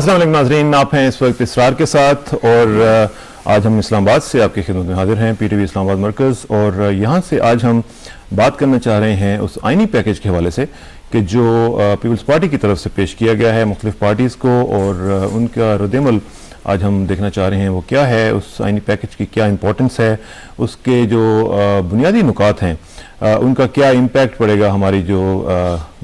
अस्सलाम वालेकुम नाज़रीन, आप हैं इस वक्त इसरार के साथ और आज हम इस्लामाबाद से आपकी खिदमत में हाजिर हैं, PTV इस्लामाबाद मरकज़। और यहाँ से आज हम बात करना चाह रहे हैं उस आइनी पैकेज के हवाले से कि जो पीपल्स पार्टी की तरफ से पेश किया गया है मुख्तलिफ पार्टीज़ को, और उनका रद्द-ए-अमल आज हम देखना चाह रहे हैं वो क्या है, उस आइनी पैकेज की क्या इंपॉर्टेंस है, उसके जो बुनियादी नुकात हैं उनका क्या इम्पैक्ट पड़ेगा हमारी जो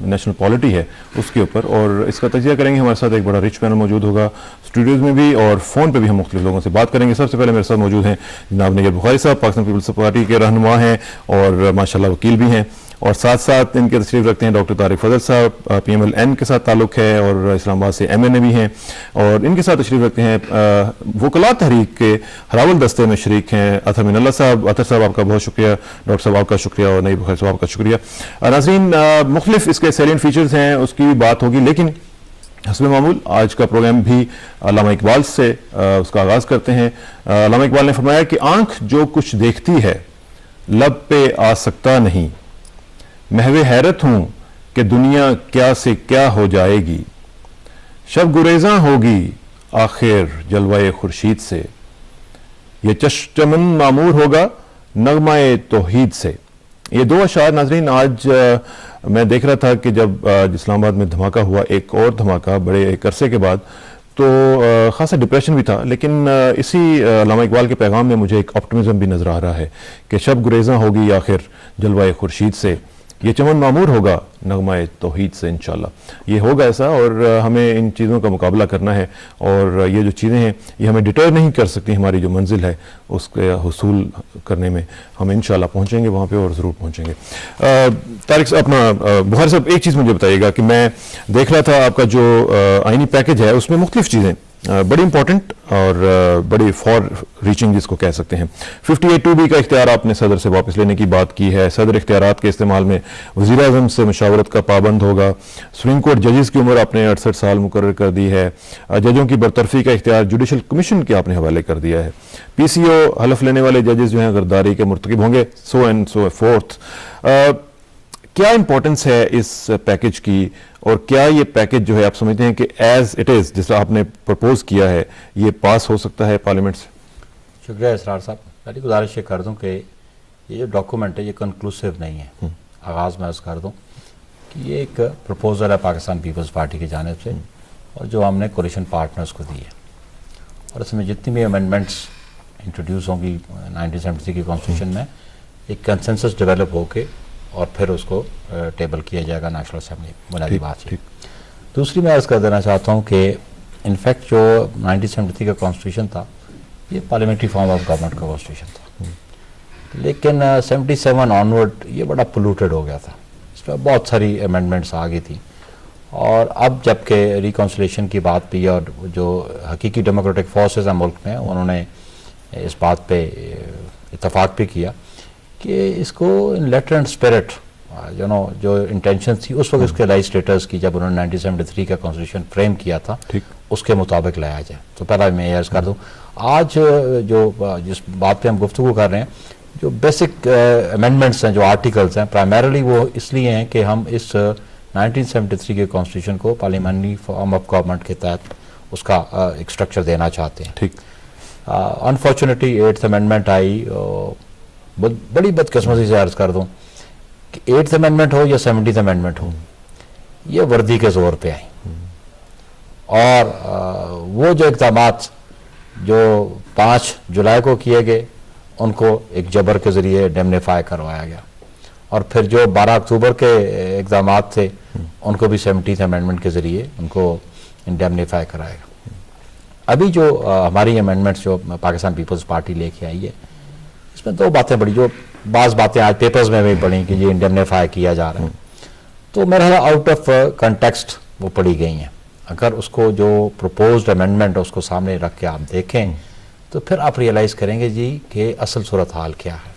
नेशनल पॉलिटी है उसके ऊपर, और इसका तजिया करेंगे। हमारे साथ एक बड़ा रिच पैनल मौजूद होगा स्टूडियोज़ में भी, और फ़ोन पे भी हम मुख्तलिफ लोगों से बात करेंगे। सबसे पहले मेरे साथ मौजूद हैं जनाब निगर बुखारी साहब, पाकिस्तान पीपल्स पार्टी के रहनुमा हैं और माशाल्लाह वकील भी हैं, और साथ साथ इनके तशरीफ़ रखते हैं डॉक्टर तारिक फजल साहब, PMLN के साथ ताल्लुक़ है और इस्लामाबाद से MNA भी हैं, और इनके साथ तशरीफ़ रखते हैं वकला तहरीक के हरावल दस्ते में शरीक हैं अतर मिनल्ला साहब। अतर साहब आपका बहुत शुक्रिया, डॉक्टर साहब आपका शुक्रिया, और नई बुखारी साहब आपका शुक्रिया। नाज़रीन, मुख्तलिफ इसके सैलिएंट फीचर्स हैं, उसकी भी बात होगी, लेकिन हस्ब मामूल आज का प्रोग्राम भी अल्लामा इकबाल से उसका आगाज़ करते हैं। अल्लामा इकबाल ने फरमाया कि आँख जो कुछ देखती है लब पे आ सकता नहीं, महवे हैरत हूं कि दुनिया क्या से क्या हो जाएगी, शब गुरेज़ां होगी आखिर जलवाए खुर्शीद से, ये चमन मामूर होगा नगमाए तौहीद से। ये दो अशार नाज़रीन आज मैं देख रहा था कि जब इस्लामाबाद में धमाका हुआ, एक और धमाका बड़े एक अरसे के बाद, तो ख़ासा डिप्रेशन भी था, लेकिन इसी अल्लामा इकबाल के पैगाम में मुझे एक ऑप्टिमिज़म भी नज़र आ रहा है कि शब गुरेज़ां होगी आखिर जलवाए खुर्शीद से, ये चमन मामूर होगा नगमाए तौहीद से। इंशाल्लाह ये होगा ऐसा, और हमें इन चीज़ों का मुकाबला करना है, और ये जो चीज़ें हैं ये हमें डिटर नहीं कर सकती। हमारी जो मंजिल है उसके हुसूल करने में हम इंशाल्लाह पहुँचेंगे वहाँ पे, और ज़रूर पहुँचेंगे। तारिक अपना बुखारी साहब, एक चीज़ मुझे बताइएगा कि मैं देख रहा था आपका जो आइनी पैकेज है उसमें मुख्तलिफ चीज़ें बड़ी इंपॉर्टेंट और बड़ी फॉर रीचिंग जिसको कह सकते हैं। 58(2)B का इख्तियार आपने सदर से वापस लेने की बात की है। सदर इख्तियारात के इस्तेमाल में वज़ीर आज़म से मशावरत का पाबंद होगा। सुप्रीम कोर्ट जजेस की उम्र आपने 68 साल मुकर्रर कर दी है। जजों की बरतरफी का इख्तियार जुडिशल कमीशन के आपने हवाले कर दिया है। PCO हलफ लेने वाले जजेस जो हैं गरदारी के मुर्तकिब होंगे, सो एंड सो फोर्थ। क्या इंपॉर्टेंस है इस पैकेज की, और क्या ये पैकेज जो है आप समझते हैं कि एज इट इज़ जिस आपने प्रपोज किया है ये पास हो सकता है पार्लियामेंट से? शुक्रिया इसरार साहब। पहली गुजारिश ये कर दूं कि ये जो डॉक्यूमेंट है ये कंक्लूसिव नहीं है। आगाज़ में अर्ज़ कर दूं कि ये एक प्रपोजल है पाकिस्तान पीपल्स पार्टी की जानिब से, और जो हमने कोलिशन पार्टनर्स को दी है, और इसमें जितनी भी अमेंडमेंट्स इंट्रोड्यूस होंगी 1973 की कॉन्स्टिट्यूशन में, एक कंसेंसस डेवलप होके और फिर उसको टेबल किया जाएगा नेशनल असेंबली। बुनियादी बात है। दूसरी मैं अर्ज़ कर देना चाहता हूँ कि इनफैक्ट जो 1973 का कॉन्स्टिट्यूशन था ये पार्लियामेंट्री फॉर्म ऑफ गवर्नमेंट का कॉन्स्टिट्यूशन था, लेकिन 77 ऑनवर्ड ये बड़ा पोल्यूटेड हो गया था। इसमें बहुत सारी अमेंडमेंट्स आ गई थी, और अब जबकि रिकॉन्सिलेशन की बात भी, और जो हकीकी डेमोक्रेटिक फोर्सेस हैं मुल्क में उन्होंने इस बात पे इत्तफाक भी किया कि इसको इन लेटर एंड स्पिरिट जो इंटेंशन थी उस वक्त इसके लेजिस्लेटर्स की, जब उन्होंने 1973 का कॉन्स्टिट्यूशन फ्रेम किया था, उसके मुताबिक लाया जाए। तो पहला मैं अर्ज़ कर दूँ, आज जो जिस बात पे हम गुफ्तगू कर रहे हैं, जो बेसिक अमेंडमेंट्स हैं, जो आर्टिकल्स हैं, प्राइमरली वो इसलिए हैं कि हम इस 1973 के कॉन्स्टिट्यूशन को पार्लियामेंट्री फॉर्म ऑफ गवर्नमेंट के तहत उसका एक स्ट्रक्चर देना चाहते हैं। ठीक, अनफॉर्चुनेटली 8th अमेंडमेंट आई, बड़ी बदकिस्मती से अर्ज़ कर दूं कि 8th अमेंडमेंट हो या 70th अमेंडमेंट हो, ये वर्दी के ज़ोर पे आई, और वो जो इक़दामात जो 5 जुलाई को किए गए उनको एक जबर के ज़रिए इंडेमनीफाई करवाया गया, और फिर जो 12 अक्टूबर के इक़दामात थे उनको भी 70th अमेंडमेंट के ज़रिए उनको इंडेमनीफाई कराएगा। अभी जो हमारी अमेंडमेंट्स जो पाकिस्तान पीपल्स पार्टी लेके आई है, इसमें दो बातें बड़ी, जो बाज़ बातें आज पेपर्स में भी पढ़ी कि ये इंडेमनीफाई किया जा रहा है, तो मेरा आउट ऑफ कंटेक्स्ट वो पढ़ी गई हैं। अगर उसको जो प्रपोज्ड अमेंडमेंट है उसको सामने रख के आप देखें तो फिर आप रियलाइज़ करेंगे जी कि असल सूरत हाल क्या है।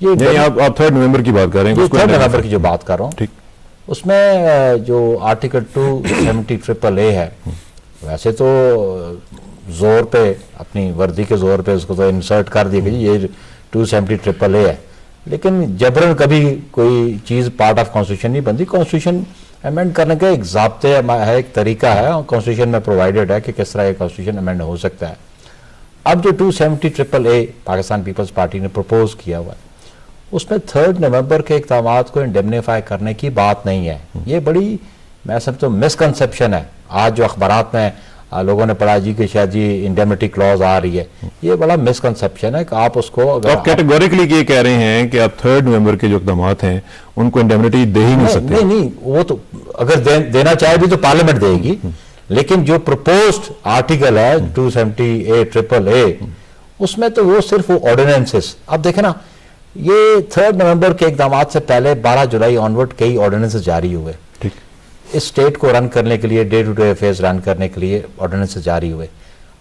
ये आप 3 नवंबर की बात कर रहे हैं? 3 नवंबर की जो बात कर रहा हूँ, उसमें जो आर्टिकल 270(AAA) है, वैसे तो जोर पे, अपनी वर्दी के जोर पे उसको तो इंसर्ट कर दिया कि ये 270(AAA) है, लेकिन जबरन कभी कोई चीज़ पार्ट ऑफ कॉन्स्टिट्यूशन नहीं बनती। कॉन्स्टिट्यूशन अमेंड करने का एक ज़ाब्ते है, एक तरीका है, कॉन्स्टिट्यूशन में प्रोवाइडेड है कि किस तरह कॉन्स्टिट्यूशन अमेंड हो सकता है। अब जो 270 पाकिस्तान पीपल्स पार्टी ने प्रपोज किया हुआ है, उसमें 3 नवंबर के इक़दाम को इंडेमनीफाई करने की बात नहीं है। ये बड़ी, मैं समझता हूँ, मिसकंसेप्शन है। आज जो अखबारात में लोगों ने पढ़ा जी कि शायद जी इंडेमिनिटी क्लॉज आ रही है, ये बड़ा मिसकंसेप्शन है कि आप उसको तो आप कैटेगोरिकली ये कह रहे हैं कि आप 3 नवंबर के जो इक़दाम हैं उनको इंडेमिनिटी दे ही नहीं सकते? नहीं, वो तो अगर देना चाहे भी तो पार्लियामेंट देगी, लेकिन जो प्रपोज्ड आर्टिकल है 270A उसमें तो वो सिर्फ वो ऑर्डिनेंसेस। अब देखें ना, ये 3 नवंबर के इक़दाम से पहले 12 जुलाई ऑनवर्ड कई ऑर्डिनेंसेस जारी हुए। ठीक, इस स्टेट को रन करने के लिए, day to day affairs run करने के लिए ऑर्डिनेंसेस जारी हुए।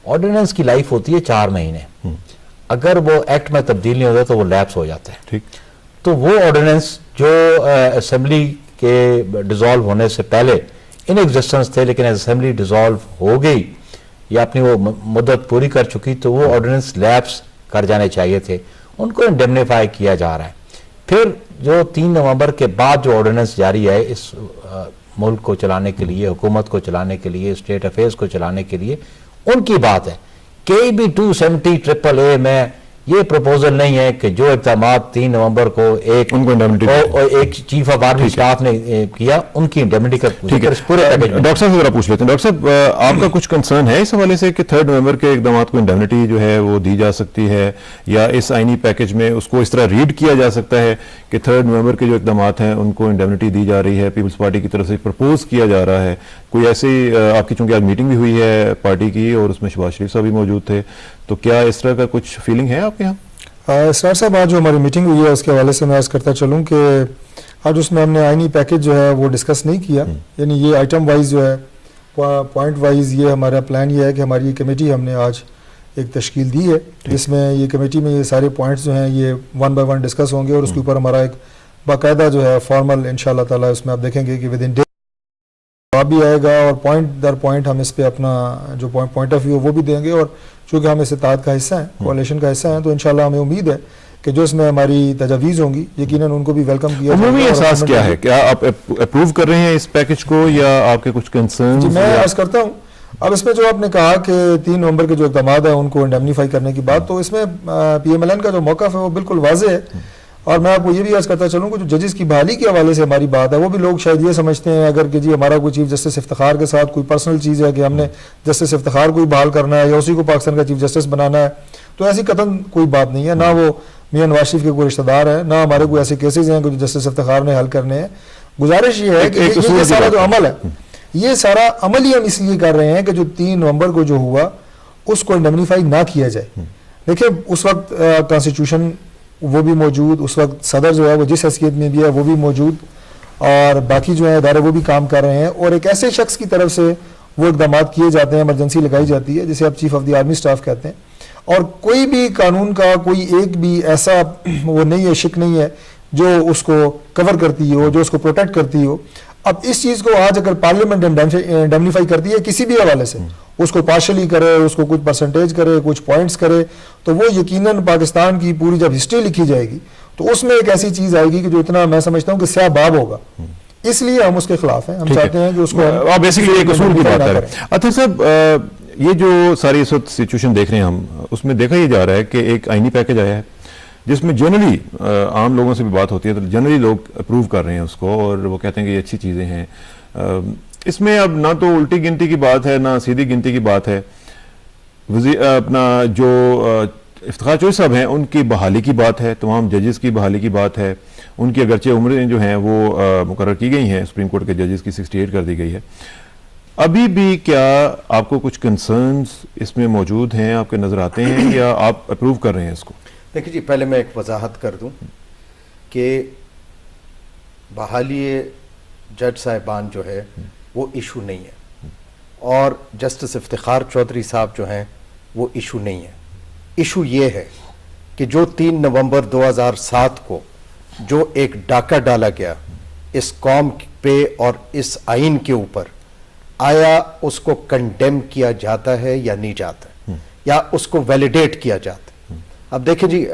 ऑर्डिनेंस की लाइफ होती है 4 महीने, अगर वो एक्ट में तब्दील नहीं होता तो वो लैप्स हो जाता है। ठीक, तो वो ऑर्डिनेंस जो असेंबली के डिसॉल्व होने से पहले इन एग्जिस्टेंस थे, लेकिन असेंबली डिसॉल्व हो गई या अपनी वो मुद्दत पूरी कर चुकी, तो वो ऑर्डिनेंस लैप्स कर जाने चाहिए थे, उनको इंडेमनीफाई किया जा रहा है। फिर जो 3 नवंबर के बाद जो ऑर्डिनेंस जारी है इस मुल्क को चलाने के लिए, हुकूमत को चलाने के लिए, स्टेट अफेयर्स को चलाने के लिए, उनकी बात है। कहीं भी 270 में ये प्रपोजल नहीं है कि जो इक़दाम 3 नवंबर को एक चीफ ऑफ आर्मी स्टाफ ने किया, उनकी इंडेमिनिटी का पूरे पैकेज। डॉक्टर साहब से जरा पूछ लेते हैं। डॉक्टर साहब, आपका कुछ कंसर्न है इस हवाले से कि 3 नवंबर के इक़दाम को इंडेमिनिटी जो है वो दी जा सकती है, या इस आईनी पैकेज में उसको इस तरह रीड किया जा सकता है कि 3 नवंबर के जो इक़दाम हैं उनको इंडेमिनिटी दी जा रही है, पीपल्स पार्टी की तरफ से प्रपोज किया जा रहा है? कोई ऐसी आपकी, चूंकि आज मीटिंग भी हुई है पार्टी की और उसमें शहबाज शरीफ साहब भी मौजूद थे, तो क्या इस तरह का कुछ फीलिंग है आपके यहाँ? इसरार साहब, आज जो हमारी मीटिंग हुई है उसके हवाले से मैं अर्ज़ करता चलूँ कि आज उसमें हमने आईनी पैकेज जो है वो डिस्कस नहीं किया। यानी ये आइटम वाइज जो है, पॉइंट वाइज, ये हमारा प्लान ये है कि हमारी ये कमेटी हमने आज एक तश्कील दी है, जिसमें ये कमेटी में ये सारे पॉइंट्स जो हैं ये 1 बाय 1 डिस्कस होंगे और उसके ऊपर हमारा एक बाकायदा जो है फॉर्मल इंशाअल्लाह ताला उसमें आप देखेंगे कि विद इन डे भी आएगा और पॉइंट दर पॉइंट हम इस पे अपना जो पॉइंट ऑफ व्यू वो भी देंगे। और चूँकि हम इस इत्तेहाद का हिस्सा हैं, कोalition का हिस्सा हैं, तो इंशाल्लाह हमें उम्मीद है कि जो इसमें हमारी तजावीज़ होंगी यकीनन उनको भी वेलकम किया जाएगा। उम्मीद एहसास क्या है, क्या आप अप्रूव कर रहे हैं इस पैकेज को या आपके कुछ कंसर्न्स? जी, मैं अर्ज़ करता हूँ। अब इसमें जो आपने कहा कि 3 नवंबर के जो इक़दाम है उनको इंडेमनीफाई करने की बात, तो इसमें PMLN का जो मौक़िफ़ है वो बिल्कुल वाज़ेह है। और मैं आपको ये भी अर्ज़ करता चलूँ कि जो जजेस की बहाली के हवाले से हमारी बात है, वो भी लोग शायद ये समझते हैं अगर कि जी हमारा कोई चीफ जस्टिस इफ्तिखार के साथ कोई पर्सनल चीज़ है कि हमने जस्टिस इफ्तिखार को ही बहाल करना है या उसी को पाकिस्तान का चीफ जस्टिस बनाना है, तो ऐसी कतन कोई बात नहीं है। ना वो मियां नवाज शरीफ के कोई रिश्तेदार है, ना हमारे कोई ऐसे केसेज हैं जो जस्टिस इफ्तिखार ने हल करने हैं। गुजारिश ये है कि ये सारा जो अमल है, ये सारा अमल ही हम इसलिए कर रहे हैं कि जो 3 नवंबर को जो हुआ उसको इंडेमनीफाई ना किया जाए। देखिए, उस वक्त कॉन्स्टिट्यूशन वो भी मौजूद, उस वक्त सदर जो है वो जिस हैसियत में भी है वो भी मौजूद, और बाकी जो है इदारे वो भी काम कर रहे हैं, और एक ऐसे शख्स की तरफ से वो इक़दाम किए जाते हैं, इमरजेंसी लगाई जाती है जिसे आप chief of the army staff कहते हैं, और कोई भी कानून का कोई एक भी ऐसा वो नहीं है, शिक नहीं है जो उसको कवर करती हो, जो उसको प्रोटेक्ट करती हो। अब इस चीज़ को आज अगर पार्लियामेंट इंडेमनीफाई करती है किसी भी हवाले से, उसको पार्शली करे, उसको कुछ परसेंटेज करे, कुछ पॉइंट्स करे, तो वो यकीनन पाकिस्तान की पूरी जब हिस्ट्री लिखी जाएगी तो उसमें एक ऐसी चीज़ आएगी कि जो इतना मैं समझता हूँ कि स्याह बाब होगा। इसलिए हम उसके खिलाफ हैं। हम चाहते हैं कि उसको आप बेसिकली एक उसूल की बात करें। अच्छा साहब, ये जो सारी इस वक्त सिचुएशन देख रहे हैं हम, उसमें देखा ये जा रहा है कि एक आईनी पैकेज आया है जिसमें जनरली आम लोगों से भी बात होती है, तो जनरली लोग अप्रूव कर रहे हैं उसको और वो कहते हैं कि ये अच्छी चीज़ें हैं। इसमें अब ना तो उल्टी गिनती की बात है ना सीधी गिनती की बात है। अपना जो इफ्तिखार चौधरी साहब हैं उनकी बहाली की बात है, तमाम जजेस की बहाली की बात है, उनकी अगरचे उम्रें जो हैं वो मुकर्रर की गई हैं, सुप्रीम कोर्ट के जजेस की 68 कर दी गई है। अभी भी क्या आपको कुछ कंसर्न्स इसमें मौजूद हैं, आपके नज़र आते हैं, या आप अप्रूव कर रहे हैं इसको? देखिए जी, पहले मैं एक वजाहत कर दूं कि बहाली जज साहिबान जो है वो इशू नहीं है, और जस्टिस इफ्तिखार चौधरी साहब जो हैं वो इशू नहीं है। इशू ये है कि जो 3 नवंबर 2007 को जो एक डाका डाला गया इस कौम पे और इस आइन के ऊपर, आया उसको कंडेम किया जाता है या नहीं जाता, या उसको वैलिडेट किया जाता है। अब देखिए जी,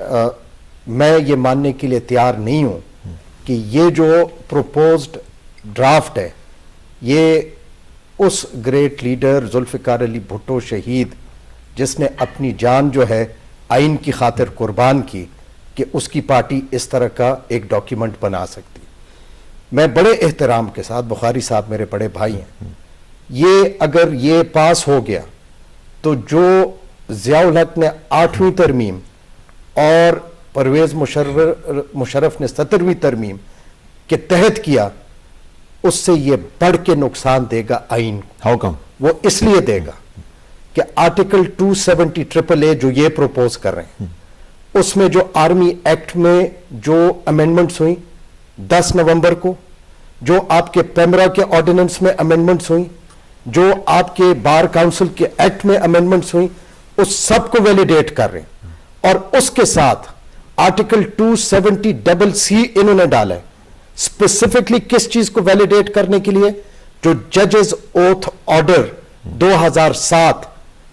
मैं ये मानने के लिए तैयार नहीं हूं कि ये जो प्रोपोज्ड ड्राफ्ट है یہ اس گریٹ لیڈر ذوالفقار علی بھٹو شہید جس نے اپنی جان جو ہے آئین کی خاطر قربان کی کہ اس کی پارٹی اس طرح کا ایک ڈاکیومنٹ بنا سکتی. میں بڑے احترام کے ساتھ، بخاری صاحب میرے بڑے بھائی ہیں، یہ اگر یہ پاس ہو گیا تو جو ضیاء الحق نے 8ویں ترمیم اور پرویز مشرف نے 17ویں ترمیم کے تحت کیا، اس سے یہ بڑھ کے نقصان دے گا آئین کو. How come? وہ اس لیے دے گا کہ آرٹیکل 270 جو یہ پروپوز کر رہے ہیں، اس میں جو آرمی ایکٹ میں جو امینڈمنٹس ہوئیں 10 نومبر کو، جو آپ کے پیمرا کے آرڈیننس میں امینڈمنٹس ہوئیں، جو آپ کے بار کاؤنسل کے ایکٹ میں امینڈمنٹس ہوئیں، اس سب کو ویلیڈیٹ کر رہے ہیں. اور اس کے ساتھ آرٹیکل 270 انہوں نے ڈالا ہے اسپیسیفکلی کس چیز کو ویلیڈیٹ کرنے کے لیے، جو ججز اوتھ آرڈر 2007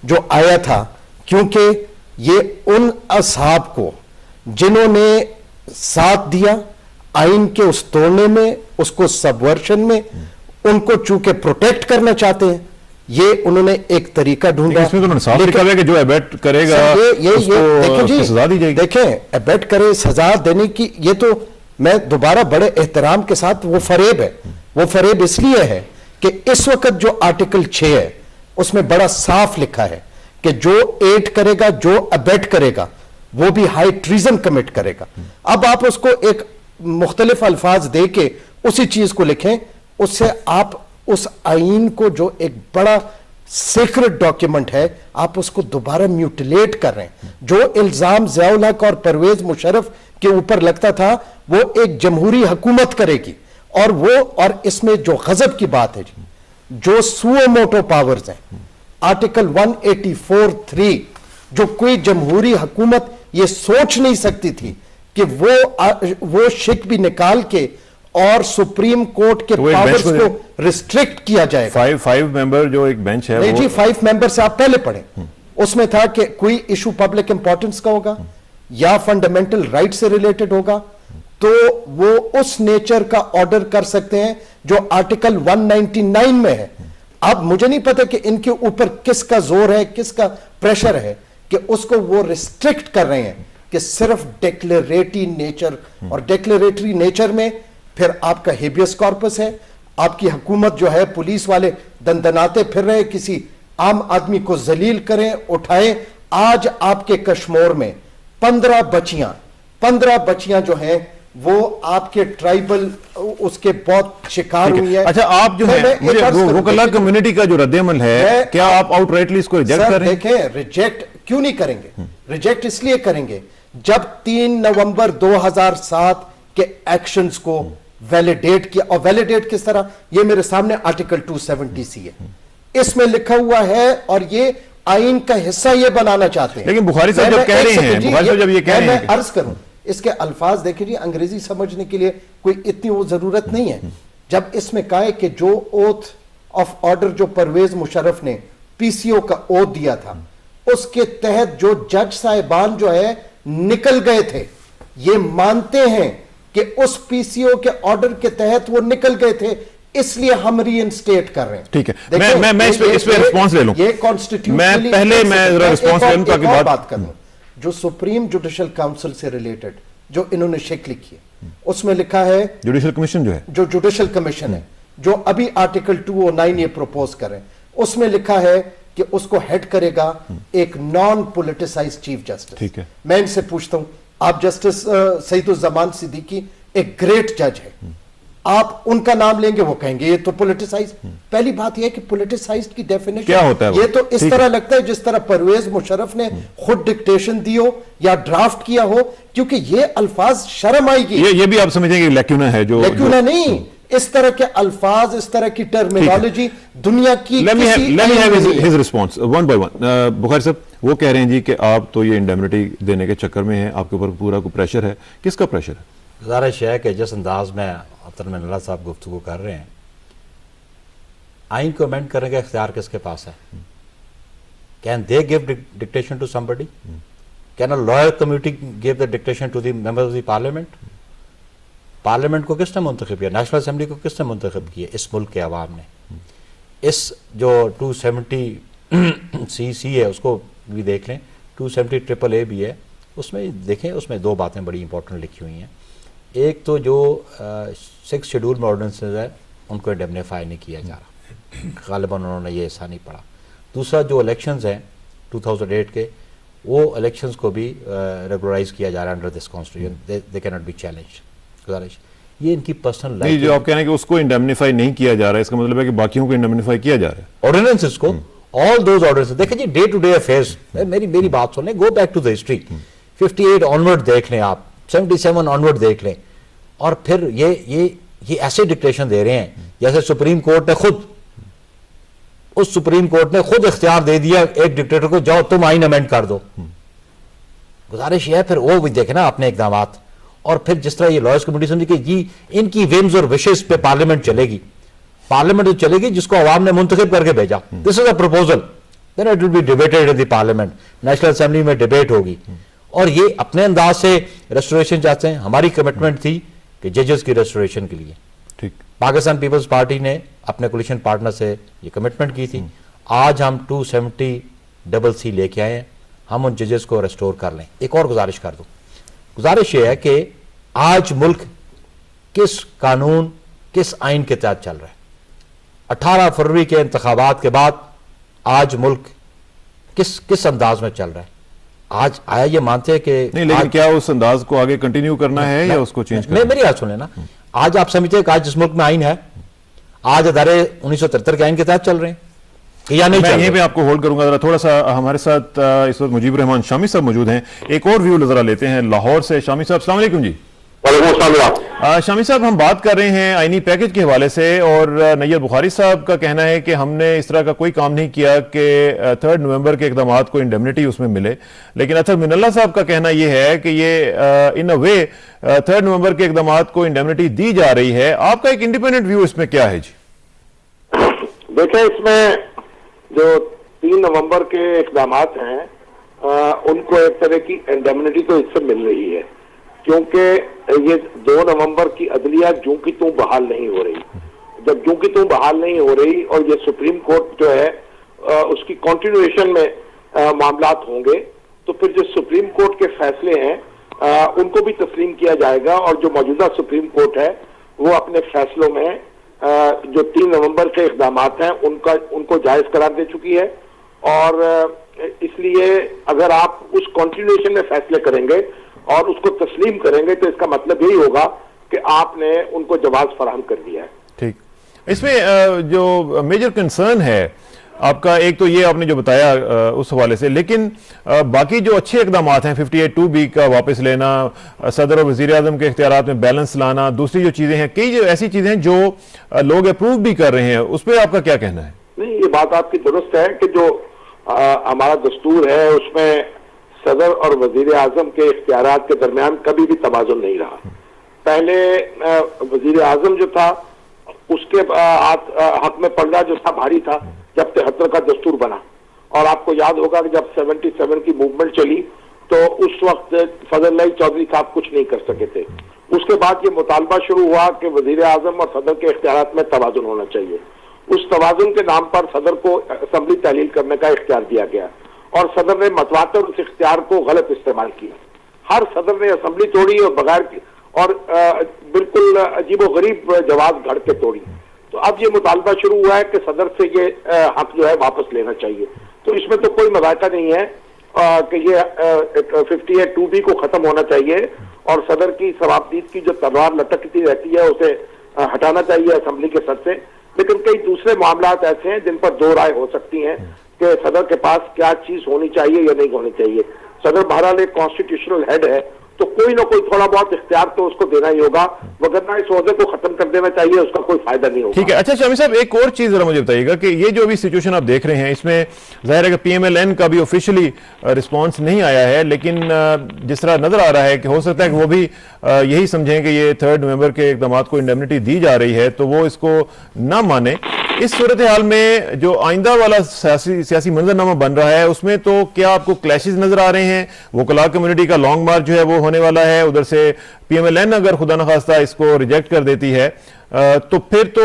جو آیا تھا، کیونکہ یہ ان اصحاب کو جنہوں نے ساتھ دیا آئین کے اس توڑنے میں، اس کو سبورشن میں، ان کو چونکہ پروٹیکٹ کرنا چاہتے ہیں، یہ انہوں نے ایک طریقہ ڈھونڈا. اس میں تو انہوں نے صاف لکھا ہے کہ جو ابیٹ کرے گا اس کو سزا دی جائے گی. دیکھیں ابیٹ کرے سزا دینے کی، یہ تو میں دوبارہ بڑے احترام کے ساتھ، وہ فریب ہے. وہ فریب اس لیے ہے کہ اس وقت جو آرٹیکل 6 ہے اس میں بڑا صاف لکھا ہے کہ جو ایڈ کرے گا، جو ابیٹ کرے گا، وہ بھی ہائی ٹریزن کمٹ کرے گا. اب آپ اس کو ایک مختلف الفاظ دے کے اسی چیز کو لکھیں، اس سے آپ اس آئین کو جو ایک بڑا سیکرٹ ڈاکیومنٹ ہے، آپ اس کو دوبارہ میوٹیلیٹ کر رہے ہیں. جو الزام ضیاء الحق اور پرویز مشرف کے اوپر لگتا تھا، وہ ایک جمہوری حکومت کرے گی. اور اس میں جو غضب کی بات ہے جی، جو سوئے موٹو پاورز ہیں، آرٹیکل 184(3) جو کوئی جمہوری حکومت یہ سوچ نہیں سکتی تھی کہ وہ شک بھی نکال کے اور سپریم کورٹ کے پاورز کو ریسٹرکٹ کیا جائے گا. 5 ممبر جو ایک بینچ ہے، نہیں جی، 5 ممبر سے آپ پہلے پڑھیں. اس میں تھا کہ کوئی ایشو پبلک امپورٹنس کا ہوگا یا فنڈامنٹل رائٹ سے ریلیٹڈ ہوگا تو وہ اس نیچر کا آرڈر کر سکتے ہیں جو آرٹیکل 199 میں ہے. اب مجھے نہیں پتا کہ ان کے اوپر کس کا زور ہے، کس کا پریشر ہے کہ اس کو وہ ریسٹرکٹ کر رہے ہیں کہ صرف ڈیکلیریٹری نیچر، اور ڈیکلیریٹری نیچر میں پھر آپ کا ہیبیس کارپس ہے. آپ کی حکومت جو ہے، پولیس والے دندناتے پھر رہے کسی عام آدمی کو ذلیل کریں، اٹھائیں. آج آپ کے کشمور میں 15 بچیاں جو ہیں وہ آپ کے ٹرائبل اس کے بہت شکار ہوئی ہیں. اچھا، آپ جو ہے وکلا کمیونٹی کا جو رد عمل ہے، کیا آپ آؤٹ رائٹلی اس کو ریجیکٹ کر رہے ہیں؟ دیکھیں، ریجیکٹ کیوں نہیں کریں گے؟ ریجیکٹ اس لیے کریں گے جب 3 نومبر 2007 کے ایکشنز کو ویلیڈیٹ کیا. اور ویلیڈیٹ کس طرح؟ یہ میرے سامنے آرٹیکل 270 ہے، اس میں لکھا ہوا ہے، اور یہ آئین کا حصہ یہ بنانا چاہتے ہیں. لیکن بخاری صاحب جب کہہ رہے ہیں، بخاری صاحب جب یہ کہہ رہے ہیں، میں عرض کروں اس کے الفاظ دیکھیں جی، انگریزی سمجھنے کے لیے کوئی اتنی وہ ضرورت نہیں ہے. جب اس میں کہا ہے کہ جو اوتھ آف آرڈر جو پرویز مشرف نے پی سی او کا اوتھ دیا تھا، اس کے تحت جو جج صاحبان جو ہے نکل گئے تھے، یہ مانتے ہیں کہ اس پی سی او کے آرڈر کے تحت وہ نکل گئے تھے، اس لیے ہم ری انسٹیٹ کر رہے ہیں. ٹھیک ہے، میں اس پہ رسپانس لے لوں. یہ کانسٹیٹیوشنلی میں ذرا رسپانس لے لوں تاکہ بات کروں. جو سپریم جوڈیشل کاؤنسل سے ریلیٹڈ جو انہوں نے شک لکھی ہے، اس میں لکھا ہے جوڈیشل کمیشن جو ہے، جو جوڈیشل کمیشن ہے، جو ابھی آرٹیکل 209 یہ پروپوز کریں، اس میں لکھا ہے کہ اس کو ہیڈ کرے گا ایک نان پولیٹیسائز چیف جسٹس. ٹھیک ہے، میں ان سے پوچھتا ہوں، آپ جسٹس سعید الزمان صدیقی ایک گریٹ جج ہے، آپ ان کا نام لیں گے وہ کہیں گے یہ تو پولیٹیسائز. پہلی بات یہ ہے کہ پولیٹیسائزڈ کی ڈیفینیشن کیا ہوتا ہے؟ یہ تو اس طرح لگتا ہے جس طرح پرویز مشرف نے خود ڈکٹیشن دی ہو یا ڈرافٹ کیا ہو، کیونکہ یہ الفاظ شرم آئے گی. یہ بھی آپ سمجھیں گے لیکیونا ہے، جو لیکیونا نہیں، اس طرح کے الفاظ، اس طرح کی ٹرمینالوجی دنیا کی his response one by one. بخاری صاحب وہ کہہ رہے ہیں جی کہ آپ تو یہ انڈیمنٹی دینے کے چکر میں ہیں، آپ کے اوپر پورا کوئی پریشر ہے. کس کا پریشر ہے؟ گزارش ہے کہ جس انداز میں محترم اللہ صاحب گفتگو کر رہے ہیں، آئین کو امینڈ کرنے کا اختیار کس کے پاس ہے؟ Can they give dictation to somebody? Can a lower community give the dictation to the members of the parliament? Parliament को किसने मुंतखब किया, नेशनल असम्बली को किसने मुंतखब किया, इस मुल्क के अवाम ने। इस जो 270 सी है उसको भी देख लें, 270 ट्रिपल ए भी है, उसमें देखें, उसमें दो बातें बड़ी इंपॉर्टेंट लिखी हुई हैं। एक तो जो 6 शेड्यूल में ऑर्डिनेंसेस है उनको इंडेमनीफाई नहीं किया जा रहा, गालिबन उन्होंने ये ऐसा नहीं पढ़ा। दूसरा जो इलेक्शंस हैं 2008 के, वो इलेक्शंस को भी रेगुलराइज किया जा रहा है under this constitution, they can not be challenge. गुजारिश, ये इनकी पर्सनल नहीं, जो आप कह रहे हैं कि उसको इंडेमनीफाई नहीं किया जा रहा है, इसका मतलब है कि बाकियों को इंडेमनीफाई किया जा रहा है, ऑर्डिनेंसेस को, ऑल दोज ऑर्डिनेंसेस। देखिए जी, डे टू डे अफेयर्स, मेरी बात सुन लें, go back to the history, 58 onward देख लें आप, 77 ऑनवर्ड देख लें, और फिर ये ऐसे डिक्टेशन दे रहे हैं जैसे सुप्रीम कोर्ट ने खुद, उस सुप्रीम कोर्ट ने खुद इख्तियार दे दिया एक डिक्टेटर को, जाओ तुम आइन अमेंड कर दो। गुजारिश ये है फिर वो भी देखे ना अपने इकदामात, और फिर जिस तरह ये लॉयर्स कमेटी समझी कि जी इनकी विम्स और विशेष पे पार्लियामेंट चलेगी, पार्लियामेंट तो चलेगी जिसको अवाम ने मुंतखब करके भेजा, this is a proposal, then it will be debated in the parliament, national assembly में डिबेट होगी। और ये अपने अंदाज से रेस्टोरेशन चाहते हैं। हमारी कमिटमेंट थी कि जजेस की रेस्टोरेशन के लिए ठीक, पाकिस्तान पीपल्स पार्टी ने अपने कोलिशन पार्टनर से ये कमिटमेंट की थी। आज हम 270 C लेके आए हैं, हम उन जजेस को रेस्टोर कर लें। एक और गुजारिश कर दूं, गुजारिश ये है कि आज मुल्क किस कानून, किस आइन के तहत चल रहा है। 18 फरवरी के इंतखाबात के बाद आज मुल्क किस अंदाज में चल रहा है। आज आया ये मानते हैं कि नहीं, लेकिन क्या उस अंदाज को आगे कंटिन्यू करना है या उसको चेंज करना है? मेरी बात सुने ना, आज आप समझते हैं कि आज जिस मुल्क में आइन है, आज अदारे 1973 के आइन के तहत चल रहे हैं कि या नहीं मैं चल यहीं रहे? पे आपको होल्ड करूंगा जरा थोड़ा सा। हमारे साथ इस वक्त मुजीब रहमान शामी साहब मौजूद हैं, एक और व्यू जरा लेते हैं लाहौर से। शामी साहब अस्सलाम वालेकुम जी। शामी साहब, हम बात कर रहे हैं आईनी पैकेज के हवाले से, और नैयर बुखारी साहब का कहना है कि हमने इस तरह का कोई काम नहीं किया कि 3 नवंबर के इकदामात को इंडेमनिटी उसमें मिले, लेकिन अतर मिनल्ला साहब का कहना यह है कि ये इन अ वे 3 नवंबर के इकदामात को इंडेमनिटी दी जा रही है। आपका एक इंडिपेंडेंट व्यू इसमें क्या है जी? देखें, इसमें जो 3 नवंबर के इकदामात हैं उनको एक तरह की इंडेमनिटी तो इससे मिल रही है, क्योंकि ये 2 नवंबर की अदलिया जूं की तूं बहाल नहीं हो रही। जब जूं की तूं बहाल नहीं हो रही और ये सुप्रीम कोर्ट जो है उसकी कंटिन्यूएशन में मामलात होंगे, तो फिर जो सुप्रीम कोर्ट के फैसले हैं उनको भी तस्लीम किया जाएगा, और जो मौजूदा सुप्रीम कोर्ट है वो अपने फैसलों में जो 3 नवंबर के इक़दामात हैं उनको जायज करार दे चुकी है। और इसलिए अगर आप उस कंटिन्यूएशन में फैसले करेंगे और उसको तस्लीम करेंगे तो इसका मतलब यही होगा कि आपने उनको जवाब फराहम कर दिया है। ठीक, इसमें जो मेजर कंसर्न है आपका, एक तो ये आपने जो बताया उस हवाले से, लेकिन बाकी जो अच्छे इकदामात हैं 58(2)B का वापस लेना, सदर और वजीर आजम के इख्तियारात में बैलेंस लाना, दूसरी जो चीजें हैं, कई जो ऐसी चीजें हैं जो लोग अप्रूव भी कर रहे हैं, उस पर आपका क्या कहना है? नहीं, ये बात आपकी दुरुस्त है कि जो हमारा दस्तूर है उसमें सदर और वजीर आजम के इख्तियारात के दरमियान कभी भी तवाज़ुन नहीं रहा। पहले वजीर आजम जो था उसके हक में पर्दा जो था भारी था जब 73 का दस्तूर बना, और आपको याद होगा कि जब 77 की मूवमेंट चली तो उस वक्त फजल चौधरी साहब कुछ नहीं कर सके थे। उसके बाद ये मुतालबा शुरू हुआ कि वजीर आजम और सदर के इख्तियारात में तवाज़ुन होना चाहिए। उस तवाज़ुन के नाम पर सदर को असम्बली तहलील करने का इख्तियार दिया गया, और सदर ने मतवातर उस इख्तियार को गलत इस्तेमाल किया। हर सदर ने असम्बली तोड़ी और बगैर और बिल्कुल अजीब व गरीब जवाब घड़ के तोड़ी। तो अब ये मुतालबा शुरू हुआ है कि सदर से ये हक जो है वापस लेना चाहिए। तो इसमें तो कोई मज़ाक़ा नहीं है कि ये 58(2)B को खत्म होना चाहिए, और सदर की सवाबदीद की जो तलवार लटकती रहती है उसे हटाना चाहिए असम्बली के सर से। लेकिन कई दूसरे मामलात ऐसे हैं जिन पर दो राय हो सकती हैं कि सदर के पास क्या चीज होनी चाहिए या नहीं होनी चाहिए। सदर बहरहाल एक कॉन्स्टिट्यूशनल हेड है, तो कोई ना कोई थोड़ा बहुत इख्तियार तो उसको देना ही होगा, वरना इस ओहदे को खत्म कर देना चाहिए, उसका कोई फायदा नहीं होगा। ठीक है। अच्छा शामी साहब, एक और चीज जरा मुझे बताइएगा कि ये जो अभी सिचुएशन आप देख रहे हैं, इसमें जाहिर है कि PMLN का भी ऑफिशियली रिस्पांस नहीं आया है, लेकिन जिस तरह नजर आ रहा है कि हो सकता है कि वो भी यही समझें कि ये 3 नवंबर के इक़दामात को इंडेमनिटी दी जा रही है, तो वो इसको ना माने। اس صورتحال میں جو آئندہ والا سیاسی منظرنامہ بن رہا ہے اس میں تو کیا آپ کو کلیشز نظر آ رہے ہیں؟ وکلاء کمیونٹی کا لانگ مارچ جو ہے وہ ہونے والا ہے، ادھر سے پی ایم ایل این اگر خدا نخواستہ اس کو ریجیکٹ کر دیتی ہے تو پھر تو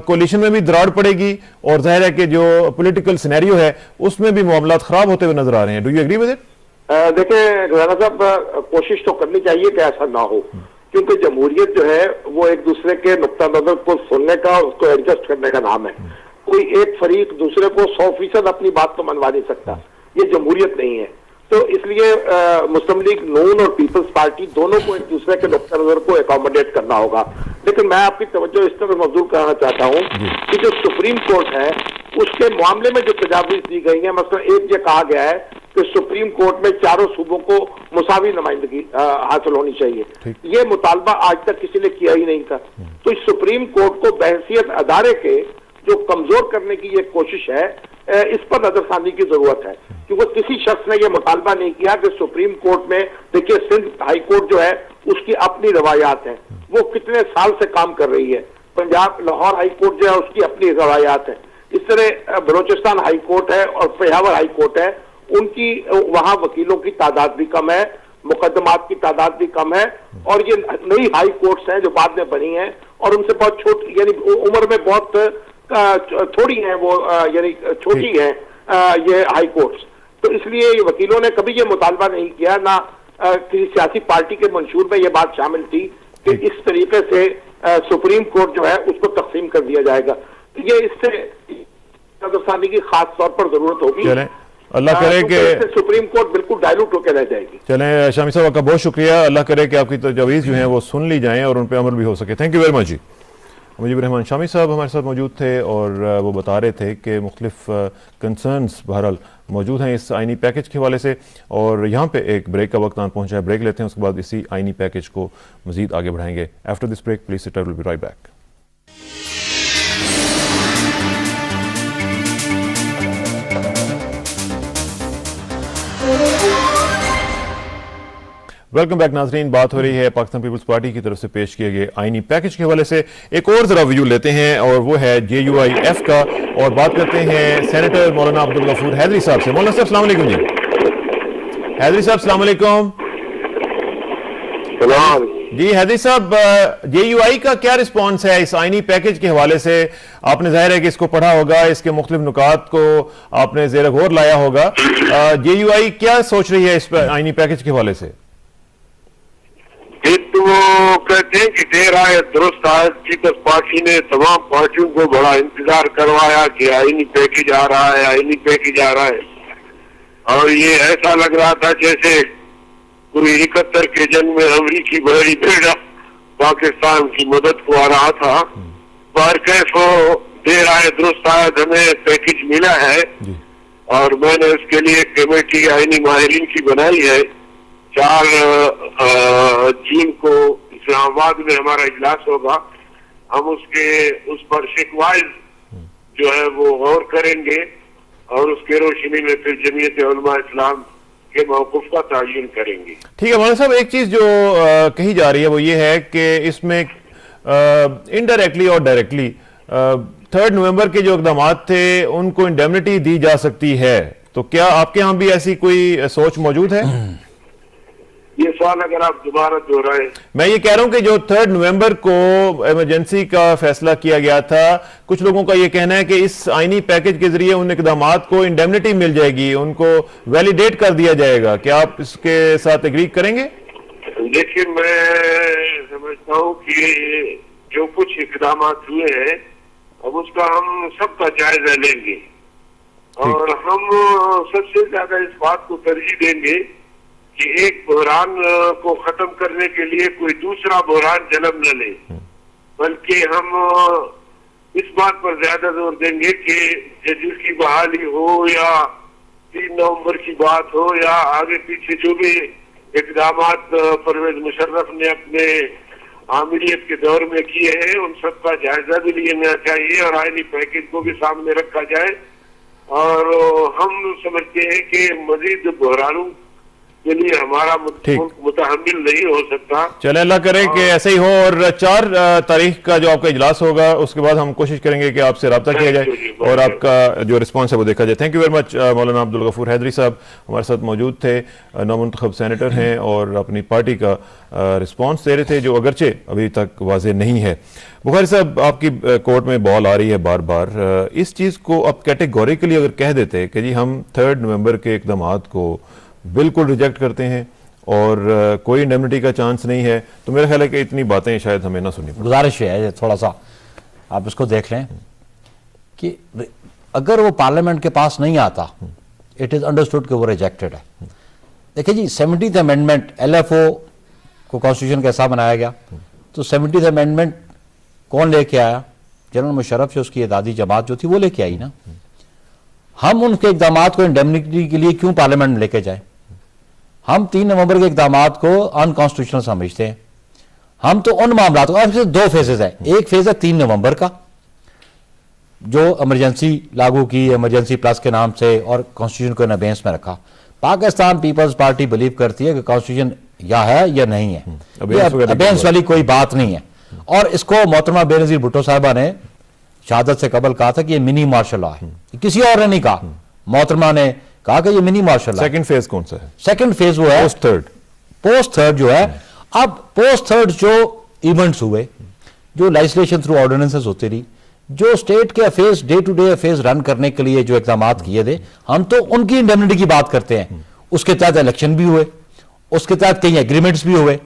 کولیشن میں بھی دراڑ پڑے گی، اور ظاہر ہے کہ جو پولیٹیکل سینیریو ہے اس میں بھی معاملات خراب ہوتے ہوئے نظر آ رہے ہیں. Do you agree with it? دیکھیں رانا صاحب، کوشش تو کرنی چاہیے کہ ایسا نہ ہو، کیونکہ جمہوریت جو ہے وہ ایک دوسرے کے نقطہ نظر کو سننے کا، اس کو ایڈجسٹ کرنے کا نام ہے. کوئی ایک فریق دوسرے کو 100% اپنی بات کو منوا نہیں سکتا، یہ جمہوریت نہیں ہے. تو اس لیے مسلم لیگ نون اور پیپلز پارٹی دونوں کو ایک دوسرے کے نقطہ نظر کو اکوموڈیٹ کرنا ہوگا. لیکن میں آپ کی توجہ اس طرح مبذول کرنا چاہتا ہوں کہ جو سپریم کورٹ ہے اس کے معاملے میں جو تجاویز دی گئی ہیں، مثلا ایک یہ کہا گیا ہے کہ سپریم کورٹ میں چاروں صوبوں کو مساوی نمائندگی حاصل ہونی چاہیے. یہ مطالبہ آج تک کسی نے کیا ہی نہیں تھا. تو اس سپریم کورٹ کو بحیثیت ادارے کے جو کمزور کرنے کی یہ کوشش ہے، اس پر نظر ثانی کی ضرورت ہے، کیونکہ کسی شخص نے یہ مطالبہ نہیں کیا کہ سپریم کورٹ میں، دیکھیے سندھ ہائی کورٹ جو ہے اس کی اپنی روایات ہیں، وہ کتنے سال سے کام کر رہی ہے. پنجاب لاہور ہائی کورٹ جو ہے اس کی اپنی روایات ہیں. اس طرح بلوچستان ہائی کورٹ ہے اور پشاور ہائی کورٹ ہے، ان کی وہاں وکیلوں کی تعداد بھی کم ہے، مقدمات کی تعداد بھی کم ہے، اور یہ نئی ہائی کورٹس ہیں جو بعد میں بنی ہیں اور ان سے بہت چھوٹی، یعنی عمر میں بہت تھوڑی ہیں، وہ یعنی چھوٹی ہیں یہ ہائی کورٹس. تو اس لیے وکیلوں نے کبھی یہ مطالبہ نہیں کیا، نہ کسی سیاسی پارٹی کے منشور میں یہ بات شامل تھی کہ اس طریقے سے سپریم کورٹ جو ہے اس کو تقسیم کر دیا جائے گا. یہ اس سے نظر ثانی کی خاص طور پر ضرورت ہوگی. اللہ کرے کہ سپریم کورٹ بالکل ڈائلوٹ ہو کے رہ جائے گی. چلیں شامی صاحب، آپ کا بہت شکریہ. اللہ کرے کہ آپ کی تجاویز جو ہیں وہ سن لی جائیں اور ان پہ عمل بھی ہو سکے. تھینک یو ویری مچ جی. مجیب الرحمان شامی صاحب ہمارے ساتھ موجود تھے اور وہ بتا رہے تھے کہ مختلف کنسرنز بہرحال موجود ہیں اس آئینی پیکج کے حوالے سے، اور یہاں پہ ایک بریک کا وقت آن پہنچا ہے. بریک لیتے ہیں، اس کے بعد اسی آئینی پیکج کو مزید آگے بڑھائیں گے. After this break please sit, will be right back. Welcome back ناظرین. بات ہو رہی ہے پاکستان پیپلز پارٹی کی طرف سے پیش کیے گئے آئینی پیکج کے حوالے سے. ایک اور ذرا ویو لیتے ہیں اور وہ ہے JUIF کا، اور بات کرتے ہیں سینیٹر مولانا عبدالغفور حیدری صاحب سے. مولانا صاحب السلام علیکم. جی حیدری صاحب السلام علیکم. جی حیدری صاحب، JUI کا کیا رسپانس ہے اس آئینی پیکج کے حوالے سے؟ آپ نے ظاہر ہے کہ اس کو پڑھا ہوگا، اس کے مختلف نکات کو آپ نے زیر غور لایا ہوگا. JUI کیا سوچ رہی ہے اس آئینی پیکج کے حوالے سے؟ ایک تو وہ کہتے ہیں کہ دیر آئے درست آئے. پیپلز پارٹی نے تمام پارٹیوں کو بڑا انتظار کروایا کہ آئینی پیکج آ رہا ہے، آئینی پیکج آ رہا ہے، اور یہ ایسا لگ رہا تھا جیسے کوئی 71 کے جنگ میں امریکی بحری بیڑا پاکستان کی مدد کو آ رہا تھا. پر کیف ہو دیر آئے درست آئے ہمیں پیکج ملا ہے، اور میں نے اس کے لیے کمیٹی آئینی ماہرین کی بنائی ہے. 4 جون کو اسلام آباد میں ہمارا اجلاس ہوگا. ہم اس پر شکوائز جو ہے وہ غور کریں گے، اور اس کے روشنی میں پھر جمعیت علماء اسلام کے موقف کا تعین کریں گے. ٹھیک ہے مولانا صاحب، ایک چیز جو کہی جا رہی ہے وہ یہ ہے کہ اس میں انڈائریکٹلی اور ڈائریکٹلی 3 نومبر کے جو اقدامات تھے ان کو انڈیمنٹی دی جا سکتی ہے. تو کیا آپ کے ہاں بھی ایسی کوئی سوچ موجود ہے؟ یہ سوال اگر آپ دوبارہ دہرائیں. میں یہ کہہ رہا ہوں کہ جو 3 نومبر کو ایمرجنسی کا فیصلہ کیا گیا تھا، کچھ لوگوں کا یہ کہنا ہے کہ اس آئینی پیکج کے ذریعے ان اقدامات کو انڈیمنٹی مل جائے گی، ان کو ویلیڈیٹ کر دیا جائے گا. کیا آپ اس کے ساتھ ایگری کریں گے؟ لیکن میں سمجھتا ہوں کہ جو کچھ اقدامات ہوئے ہیں اب اس کا ہم سب کا جائزہ لیں گے، اور ہم سب سے زیادہ اس بات کو ترجیح دیں گے کہ ایک بحران کو ختم کرنے کے لیے کوئی دوسرا بحران جنم نہ لے، بلکہ ہم اس بات پر زیادہ زور دیں گے کہ ججز کی بحالی ہو یا 3 نومبر کی بات ہو یا آگے پیچھے جو بھی اقدامات پرویز مشرف نے اپنے عامریت کے دور میں کیے ہیں ان سب کا جائزہ بھی لینا چاہیے، اور آئینی پیکج کو بھی سامنے رکھا جائے. اور ہم سمجھتے ہیں کہ مزید بحرانوں के लिए हमारा ठीक। मुल्क मुतहम्मिल नहीं हो सकता। चले अल्लाह करे कि ऐसे ही हो, और 4 तारीख का जो आपका इजलास होगा उसके बाद हम कोशिश करेंगे कि आपसे रब्ता किया जाए और आपका जो रिस्पांस है वो देखा जाए। Thank you very much. मौलाना अब्दुल गफूर हैदरी साहब हमारे साथ मौजूद थे, नौमुंतखब सेनेटर हैं और अपनी पार्टी का रिस्पांस दे रहे थे जो अगरचे अभी तक वाज़ेह नहीं है। बुखारी साहब, आपकी कोर्ट में बॉल आ रही है बार बार, इस चीज़ को अब कैटेगोरिकली अगर कह देते कि जी हम 3 नवंबर के इक़दामात को बिल्कुल रिजेक्ट करते हैं और कोई इंडेमनिटी का चांस नहीं है, तो मेरा ख्याल है कि इतनी बातें शायद हमें ना सुननी पड़े। गुजारिश है थोड़ा सा आप इसको देख लें कि अगर वो पार्लियामेंट के पास नहीं आता, इट इज अंडरस्टूड कि वो रिजेक्टेड है। देखिए जी, 70th अमेंडमेंट LFO को कॉन्स्टिट्यूशन का हिस्सा बनाया गया, तो 70th अमेंडमेंट कौन लेके आया? जनरल मुशर्रफ से उसकी इदादी जमात जो थी वो लेके आई ना। हम उनके इक़दामात को इंडेमनिटी के लिए क्यों पार्लियामेंट में लेके जाएं? हम 3 नवंबर के इक़दामात को अनकॉन्स्टिट्यूशनल समझते हैं। हम तो उन मामलों को, अब 2 फेजेज है। एक फेज है 3 नवंबर का जो इमरजेंसी लागू की, इमरजेंसी प्लस के नाम से, और कॉन्स्टिट्यूशन को अबेंस में रखा। पाकिस्तान पीपल्स पार्टी बिलीव करती है कि कॉन्स्टिट्यूशन या है या नहीं है, अबेंस वाली कोई बात नहीं है। और इसको मोहतरमा बेनज़ीर भुट्टो साहिबा ने शहादत से कबल कहा था कि ये मिनी मार्शल लॉ है, किसी और ने नहीं कहा, मोहतरमा ने कहा कि ये mini martial law. Second phase कौन सा है? सेकंड फेज वो है पोस्ट थर्ड जो है। अब पोस्ट थर्ड जो इवेंट्स हुए, जो लेजिस्लेशन थ्रू ऑर्डिनेंसेस होती रही, जो स्टेट के affairs day to day affairs run करने के लिए जो इक़दाम किए थे, हम तो उनकी इंडेमनिटी की बात करते हैं। उसके तहत इलेक्शन भी हुए, उसके तहत कई एग्रीमेंट्स भी हुए,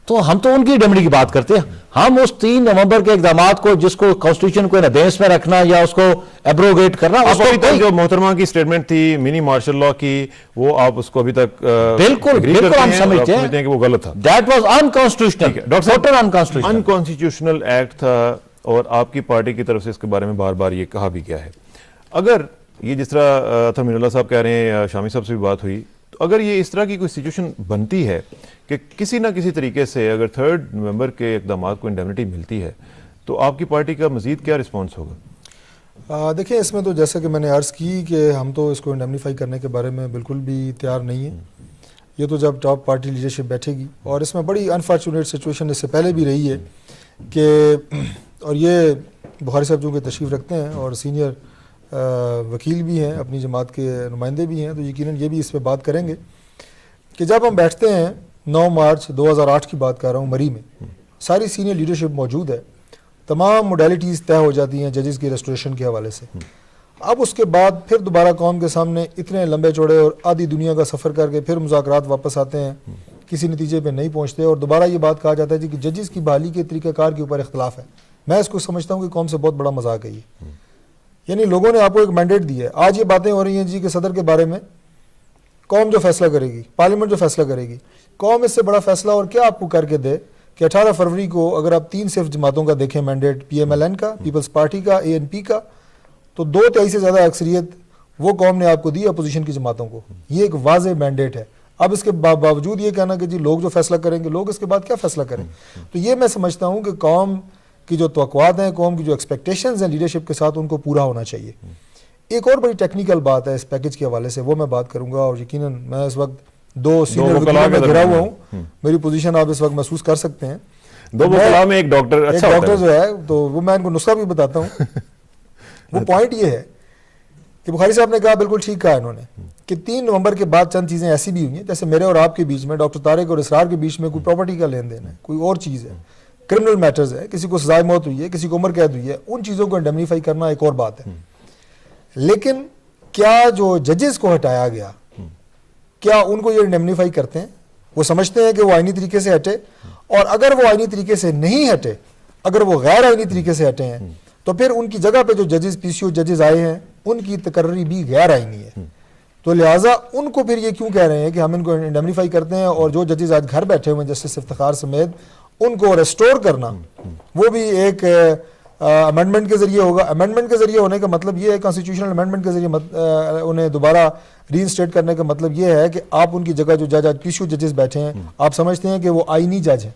तो हम तो उनकी इंडेमनिटी की बात करते हैं। हम उस 3 नवंबर के इक़दाम को, जिसको कॉन्स्टिट्यूशन को अबेंस में रखना या उसको एब्रोगेट करना, आप अभी तक जो मोहतरमा की स्टेटमेंट थी मिनी मार्शल लॉ की, वो आप उसको अभी तक बिल्कुल बिल्कुल हम समझते हैं कि वो गलत था। That was unconstitutional, total unconstitutional, unconstitutional act था, और आपकी पार्टी की तरफ से इसके बारे में बार बार ये कहा भी गया है। अगर ये जिस तरह अथर मीरुल्लाह साहब कह रहे हैं, शामी साहब से भी बात हुई, तो अगर ये इस तरह की कोई सिचुएशन बनती है कि किसी ना किसी तरीके से अगर 3 नवंबर के इक़दाम को इंडेमनिटी मिलती है, तो आपकी पार्टी का मजीद क्या रिस्पॉन्स होगा? देखिए, इसमें तो जैसा कि मैंने अर्ज़ की कि हम तो इसको इंडेमनीफाई करने के बारे में बिल्कुल भी तैयार नहीं है। ये तो जब टॉप पार्टी लीडरशिप बैठेगी, और इसमें बड़ी अनफॉर्चुनेट सिचुएशन इससे पहले भी रही है कि, और ये बुखारी साहब जो कि तशरीफ़ रखते हैं और सीनियर वकील भी हैं, अपनी जमात के नुमाइंदे भी हैं, तो यकीनन ये भी इस पर बात करेंगे कि जब हम बैठते हैं 9 मार्च 2008 की बात कर रहा हूँ, मरी में सारी सीनियर लीडरशिप मौजूद है, तमाम मोडेलिटीज़ तय हो जाती हैं जजेस की रेस्टोरेशन के हवाले से। अब उसके बाद फिर दोबारा कौम के सामने इतने लंबे चौड़े और आधी दुनिया का सफ़र करके फिर मुज़ाकरात वापस आते हैं, किसी नतीजे पे नहीं पहुँचते, और दोबारा ये बात कहा जाता है जी कि जजेस की बहाली के तरीक़ाकार के ऊपर इख्तलाफ है। मैं इसको समझता हूँ कि कौम से बहुत बड़ा मजाक है ये। यानी लोगों ने आपको एक मैंडेट दी है, आज ये बातें हो रही हैं जी कि सदर के बारे में, कौम जो फैसला करेगी, पार्लियामेंट जो फैसला करेगी, कौम इससे बड़ा फैसला और क्या आपको करके दे कि 18 फरवरी को अगर आप 3 सिर्फ जमातों का देखें मैंडेट, PMLN का, पीपल्स पार्टी का, ANP का, तो 2/3 से ज़्यादा अक्सरियत वो कौम ने आपको दी अपोजिशन की जमातों को। ये एक वाज़ेह मैंडेट है। अब इसके बावजूद ये कहना कि जी लोग जो फैसला करेंगे, लोग इसके बाद क्या फैसला करें, तो ये मैं समझता हूँ कि कौम की जो तवक्कुआत हैं, कौम की जो एक्सपेक्टेशंस हैं लीडरशिप के साथ, उनको पूरा होना चाहिए। एक और बड़ी टेक्निकल बात है इस पैकेज के हवाले से, वो मैं बात करूंगा, और यकीनन मैं इस वक्त 2 सीनियर वकीलों में घिरा हुआ हूँ, मेरी पोजीशन आप इस वक्त महसूस कर सकते हैं। 2 वकीलों में एक डॉक्टर, अच्छा डॉक्टर जो है, तो वो मैं इनको नुस्खा भी बताता हूँ। वो पॉइंट ये है कि बुखारी साहब ने कहा, बिल्कुल ठीक कहा इन्होंने, कि 3 नवंबर के बाद चंद चीज़ें ऐसी भी हुई हैं, जैसे मेरे और आपके बीच में, डॉक्टर तारिक और इसरार के बीच में कोई प्रॉपर्टी का लेन देन है, कोई और चीज़ है, क्रिमिनल मैटर्स है, किसी को सजाए मौत हुई है, किसी को उम्र कैद हुई है, उन चीज़ों को इंडेमनीफाई करना एक और बात है। लेकिन क्या जो जजेस को हटाया गया, क्या उनको ये इंडेमनीफाई करते हैं? वो समझते हैं कि वो आईनी तरीके से हटे, और अगर वो आईनी तरीके से नहीं हटे, अगर वो गैर आईनी तरीके से हटे हैं, तो फिर उनकी जगह पे जो जजेस, PCO जजेस आए हैं, उनकी तकर्री भी गैर आईनी है। तो लिहाजा उनको फिर ये क्यों कह रहे हैं कि हम इनको इंडेमनीफाई करते हैं, और जो जजेस आज घर बैठे हुए हैं जस्टिस इफ्तिखार समेत, उनको रेस्टोर करना, वो भी एक अमेंडमेंट के जरिए होगा। अमेंडमेंट के जरिए होने का मतलब ये है, कॉन्स्टिट्यूशनल अमेंडमेंट के जरिए उन्हें दोबारा रीइंस्टेट करने का मतलब ये है कि आप उनकी जगह जो जज आज PCO जजेस बैठे हैं, आप समझते हैं कि वो आईनी जज हैं।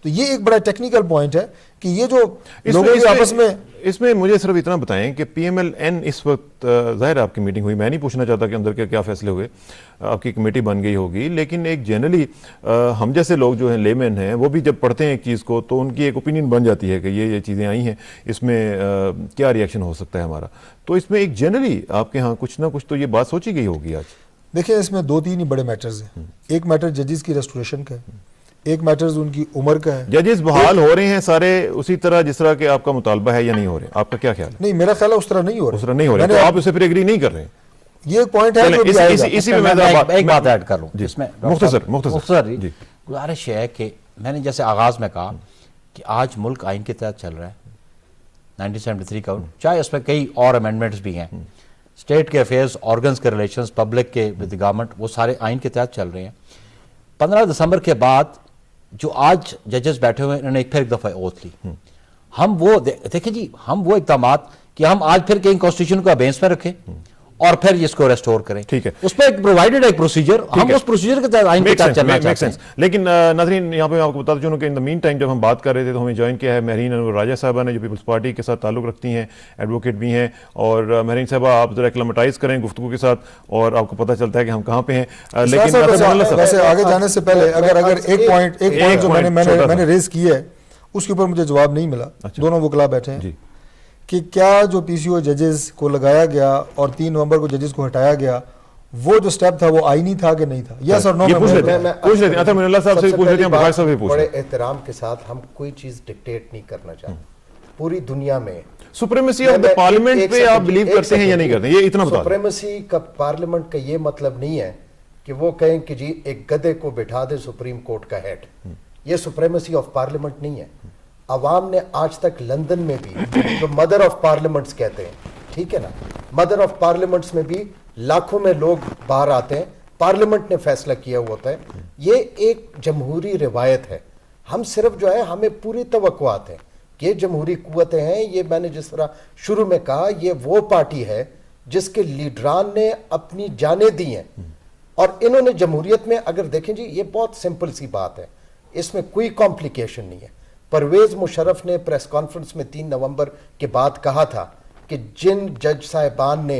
तो ये एक बड़ा टेक्निकल पॉइंट है कि ये जो लोगों के आपस में اس میں مجھے صرف اتنا بتائیں کہ پی ایم ایل این اس وقت ظاہر آپ کی میٹنگ ہوئی, میں نہیں پوچھنا چاہتا کہ اندر کے کیا فیصلے ہوئے, آپ کی کمیٹی بن گئی ہوگی, لیکن ایک جنرلی ہم جیسے لوگ جو ہیں لے مین ہیں وہ بھی جب پڑھتے ہیں ایک چیز کو تو ان کی ایک اوپینین بن جاتی ہے کہ یہ چیزیں آئی ہیں, اس میں کیا ریئیکشن ہو سکتا ہے ہمارا. تو اس میں ایک جنرلی آپ کے ہاں کچھ نہ کچھ تو یہ بات سوچی گئی ہوگی آج. دیکھیں اس میں 2-3 ہی بڑے میٹرز ہیں. ایک میٹر ججز کی ریسٹوریشن کا ہے, ایک میٹرز ان کی عمر کا ہے. ججز بحال ہو رہے ہیں سارے اسی طرح جس طرح کہ آپ کا مطالبہ ہے یا نہیں ہو رہے, آپ کا کیا خیال ہے؟ نہیں, میرا خیال ہے اس طرح نہیں ہو رہا. اس طرح نہیں ہو رہے تو آپ اسے پھر اگری نہیں کر رہے ہیں. یہ ایک پوائنٹ ہے چلیں، جو بھی آئے گا. اسی میں ایک بات ایڈ کر لوں جی، اس میں مختصر جی جی. گزارش یہ ہے کہ میں نے جیسے آغاز میں کہا کہ آج ملک آئین کے تحت چل رہا ہے 1973 کا, چاہے اس میں کئی اور امینڈمنٹس بھی ہیں, اسٹیٹ کے افیئرز, آرگنز کے ریلیشنز, پبلک کے ود گورنمنٹ, وہ سارے آئین کے تحت چل رہے ہیں. 15 دسمبر کے بعد جو آج ججز بیٹھے ہوئے انہوں نے ایک دفعہ اوتھ لی. ہم وہ دیکھیں جی, ہم وہ اقدامات کہ ہم آج پھر کہیں کانسٹیٹیوشن کو ابینس میں رکھیں اور پھر اس کو ریسٹور کریں, ٹھیک ہے, اس پہ ایک پرووائڈڈ ایک پروسیجر, ہم اس پروسیجر کے تحت آئین کے تحت چلنا چاہتے ہیں. لیکن ناظرین یہاں پہ میں آپ کو بتاتا چلوں کہ ان دا مین ٹائم جب ہم بات کر رہے تھے تو ہمیں جوائن کیا ہے مہرین انور راجہ صاحبہ نے, جو پیپلز پارٹی کے ساتھ تعلق رکھتی ہیں, ایڈوکیٹ بھی ہیں. اور مہرین صاحبہ آپ ذرا ایکلمٹائز کریں گفتگو کے ساتھ اور آپ کو پتہ چلتا ہے کہ ہم کہاں پہ ہیں. لیکن ویسے آگے جانے سے پہلے اگر ایک پوائنٹ جو میں نے ریز کی ہے اس کے اوپر مجھے جواب نہیں ملا. دونوں وکلا بیٹھے ہیں کہ کیا جو پی سی او ججز کو لگایا گیا اور 3 نومبر کو ججز کو ہٹایا گیا وہ جو سٹیپ تھا وہ آئینی تھا کہ نہیں تھا, یس اور نو. بڑے احترام کے ساتھ ہم کوئی چیز ڈکٹیٹ نہیں کرنا چاہتے. پوری دنیا میں سپریمیسی آف دی پارلیمنٹ پہ آپ بلیو کرتے ہیں یا نہیں کرتے, یہ اتنا بتا. سپریمیسی کا پارلیمنٹ کا یہ مطلب نہیں ہے کہ وہ کہیں کہ جی ایک گدھے کو بٹھا دے سپریم کورٹ کا ہیڈ. یہ سپریمیسی آف پارلیمنٹ نہیں ہے. عوام نے آج تک لندن میں بھی جو مدر آف پارلیمنٹس کہتے ہیں, ٹھیک ہے نا, مدر آف پارلیمنٹس میں بھی لاکھوں میں لوگ باہر آتے ہیں, پارلیمنٹ نے فیصلہ کیا ہوا ہوتا ہے. یہ ایک جمہوری روایت ہے. ہم صرف جو ہے ہمیں پوری توقعات ہیں کہ یہ جمہوری قوتیں ہیں. یہ میں نے جس طرح شروع میں کہا, یہ وہ پارٹی ہے جس کے لیڈران نے اپنی جانیں دی ہیں اور انہوں نے جمہوریت میں, اگر دیکھیں جی یہ بہت سمپل سی بات ہے, اس میں کوئی کمپلیکیشن نہیں ہے. پرویز مشرف نے پریس کانفرنس میں 3 نومبر کے بعد کہا تھا کہ جن جج صاحبان نے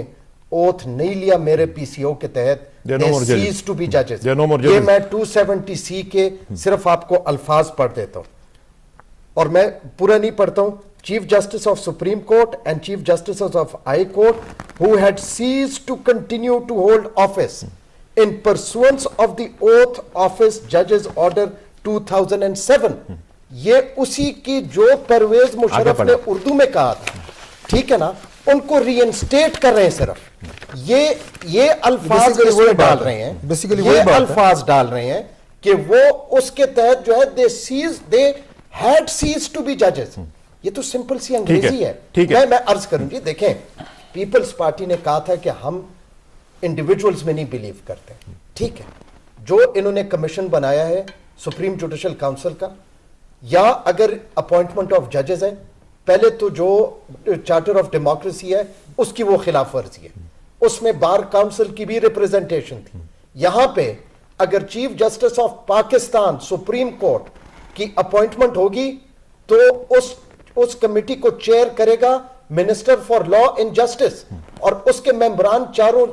اوتھ نہیں لیا میرے پی سی او کے تحت, they cease to be judges. یہ میں 270C کے صرف آپ کو الفاظ پڑھ دیتا ہوں اور میں پورا نہیں پڑھتا ہوں. Chief justice of supreme court and chief justice of high court who had ceased to continue to hold office in pursuance of the oath office judges order 2007. یہ اسی کی جو پرویز مشرف نے اردو میں کہا تھا, ٹھیک ہے نا, ان کو ری انسٹیٹ کر رہے ہیں. صرف یہ الفاظ اس میں ڈال رہے ہیں, یہ الفاظ ڈال رہے ہیں کہ وہ اس کے تحت جو ہے they had ceased to be judges. یہ تو سمپل سی انگریزی ہے. میں عرض کروں جی, دیکھیں پیپلز پارٹی نے کہا تھا کہ ہم انڈیویجولز میں نہیں بلیو کرتے, ٹھیک ہے. جو انہوں نے کمیشن بنایا ہے سپریم جوڈیشل کاؤنسل کا, یا اگر اپوائنٹمنٹ آف ججز ہے, پہلے تو جو چارٹر آف ڈیموکریسی ہے اس کی وہ خلاف ورزی ہے. اس میں بار کاؤنسل کی بھی ریپریزنٹیشن تھی. یہاں پہ اگر chief justice of Pakistan supreme court کی اپوائنٹمنٹ ہوگی تو اس کمیٹی کو چیئر کرے گا minister for law and justice, اور اس کے ممبران چاروں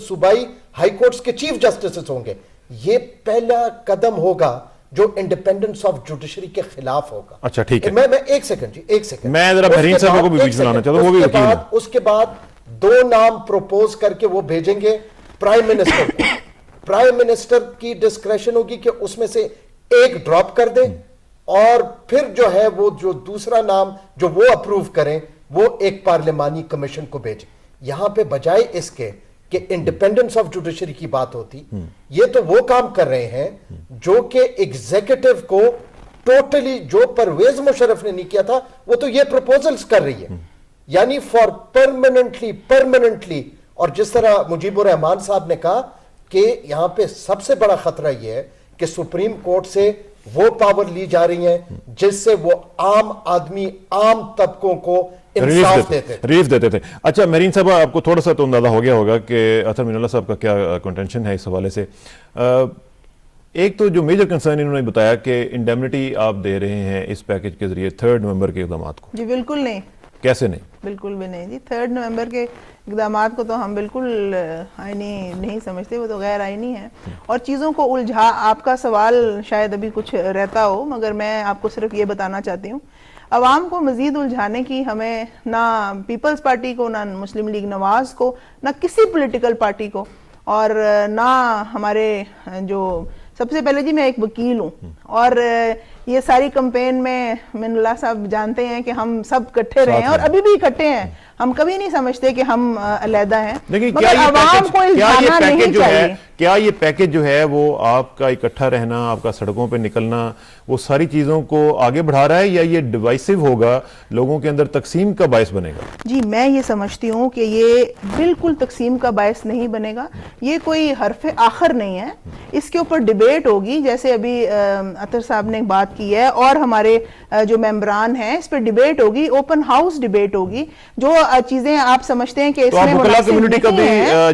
صوبائی ہائی کورٹس کے چیف جسٹسز ہوں گے. یہ پہلا قدم ہوگا جو انڈیپینڈنس آف جوڈیشری کے خلاف ہوگا. اچھا ٹھیک ہے, میں ایک سیکنڈ میں ذرا بحرین صاحب کو بھی بیچ میں لانا چاہتا ہوں, وہ بھی وکیل ہیں. اس کے بعد 2 نام پروپوز کر کے وہ بھیجیں گے پرائم منسٹر کو. پرائم منسٹر کی ڈسکریشن ہوگی کہ اس میں سے ایک ڈراپ کر دیں اور پھر جو ہے وہ جو دوسرا نام جو وہ اپروو کریں وہ ایک پارلیمانی کمیشن کو بھیجیں. یہاں پہ بجائے اس کے کہ انڈیپینڈنس آف جوڈیشری کی بات ہوتی, یہ تو وہ کام کر رہے ہیں جو کہ ایگزیکٹو کو ٹوٹلی, جو پرویز مشرف نے نہیں کیا تھا وہ تو یہ پروپوزلز کر رہی ہے. یعنی فار پرماننٹلی. اور جس طرح مجیب الرحمان صاحب نے کہا کہ یہاں پہ سب سے بڑا خطرہ یہ ہے کہ سپریم کورٹ سے وہ پاور لی جا رہی ہیں جس سے وہ عام آدمی, عام طبقوں کو ریلیف دیتے تھے. اچھا مہرین صاحب, آپ کو تھوڑا سا تو اندازہ ہو گیا ہوگا کہ اطہر مین اللہ صاحب کا کیا کنٹینشن ہے اس حوالے سے. ایک تو جو میجر کنسرن انہوں نے بتایا کہ انڈیمنٹی آپ دے رہے ہیں اس پیکج کے ذریعے 3 نومبر کے اقدامات کو. جی بالکل نہیں. कैसे नहीं? बिल्कुल भी नहीं जी। 3 नवंबर के इक़दामात को तो हम बिल्कुल आईनी नहीं समझते, वो तो गैर आईनी है। और चीज़ों को उलझा, आपका सवाल शायद अभी कुछ रहता हो, मगर मैं आपको सिर्फ ये बताना चाहती हूँ, अवाम को मज़ीद उलझाने की हमें ना पीपल्स पार्टी को, ना मुस्लिम लीग नवाज़ को, ना किसी पॉलिटिकल पार्टी को, और ना हमारे जो, सबसे पहले जी मैं एक वकील हूँ, और ये सारी कैंपेन में मिनुल्लाह साहब जानते हैं कि हम सब इकट्ठे रहे हैं और अभी भी इकट्ठे हैं, हम कभी नहीं समझते कि हम अलहदा हैं। लेकिन मगर अवाम को इल्जाना नहीं चाहिए। क्या ये पैकेज जो है वो आपका इकट्ठा रहना, आपका सड़कों पे निकलना, वो सारी चीजों को आगे बढ़ा रहा है, या ये डिवाइसिव होगा, लोगों के अंदर तकसीम का बायस बनेगा? जी मैं ये समझती हूँ कि ये बिल्कुल तकसीम का बायस नहीं बनेगा, ये कोई हरफ आखिर नहीं है, इसके ऊपर डिबेट होगी, जैसे अभी अतर साहब ने बात की है, और हमारे जो मेंबरान हैं इस पर डिबेट होगी, ओपन हाउस डिबेट होगी। जो चीजें आप समझते हैं कि तो आप मुकल्ला कम्युनिटी का भी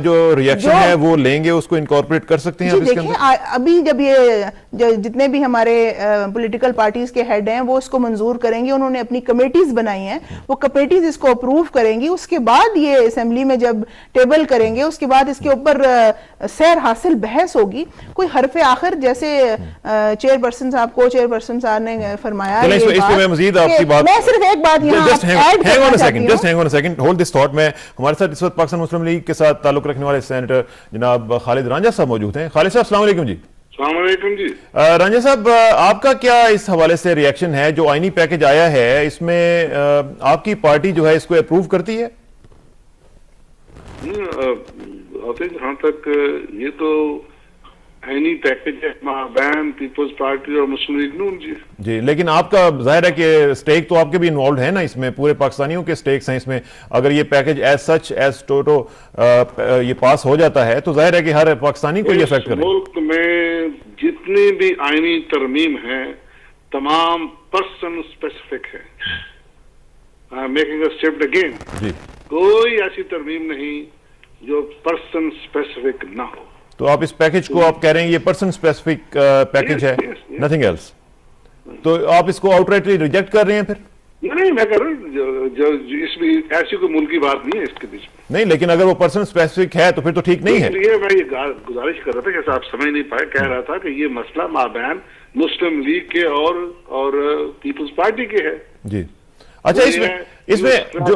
जो रिएक्शन है वो लेंगे, उसको इनकॉर्पोरेट कर सकते हैं? देखिए अभी जब ये जितने भी हमारे पॉलिटिकल पार्टीज के हेड हैं वो इसको मंजूर करेंगे, उन्होंने अपनी कमेटीज बनाई हैं, वो कमेटीज इसको अप्रूव करेंगी, उसके बाद ये असेंबली में जब टेबल करेंगे, उसके बाद इसके ऊपर सैर हासिल बहस होगी। कोई हरफ आखिर, जैसे चेयरपर्सन साहब, को चेयरपर्सन साहब ने फरमाया, मैं मजीद आपकी बात, मैं सिर्फ एक बात यहाँ ऐड करना चाहती हूँ। होल्ड दिस थॉट में हमारे साथ इस वक्त पाकिस्तान मुस्लिम लीग के साथ ताल्लुक रखने वाले सेनेटर जनाब खालिद रांझा साहब मौजूद हैं। खालिद साहब, अस्सलाम वालेकुम जी। अस्सलाम वालेकुम जी। रांझा साहब, आपका क्या इस हवाले से रिएक्शन है? जो आईनी पैकेज आया है, इसमें आपकी पार्टी जो है इसको अप्रूव करती है? जहाँ तक ये तो आईनी पैकेज है, माबैन पीपल्स पार्टी और मुस्लिम लीग नून जी। लेकिन आपका जाहिर है कि स्टेक तो आपके भी इन्वॉल्व है ना इसमें, पूरे पाकिस्तानियों के स्टेक्स हैं इसमें। अगर ये पैकेज एज सच एज टोटो ये पास हो जाता है तो जाहिर है कि हर पाकिस्तानी को ये अफेक्ट करेगा। मुल्क में जितनी भी आईनी तरमीम है तमाम पर्सन स्पेसिफिक है। मेकिंग अ स्टेप अगेन, कोई ऐसी तरमीम नहीं जो पर्सन स्पेसिफिक ना हो। तो आप इस पैकेज को आप कह रहे हैं ये पर्सन स्पेसिफिक पैकेज है, नथिंग एल्स, तो आप इसको आउटराइटली रिजेक्ट कर रहे हैं फिर? नहीं, मैं कह रहा हूँ इसमें ऐसी कोई मुल्क की बात नहीं है इसके बीच में। नहीं, लेकिन अगर वो पर्सन स्पेसिफिक है तो फिर तो ठीक नहीं है। इसलिए मैं ये गुजारिश कर रहा था, जैसे आप समझ नहीं पाए, कह रहा था कि ये मसला माबैन मुस्लिम लीग के और पीपल्स पार्टी के है जी। अच्छा, इसमें जो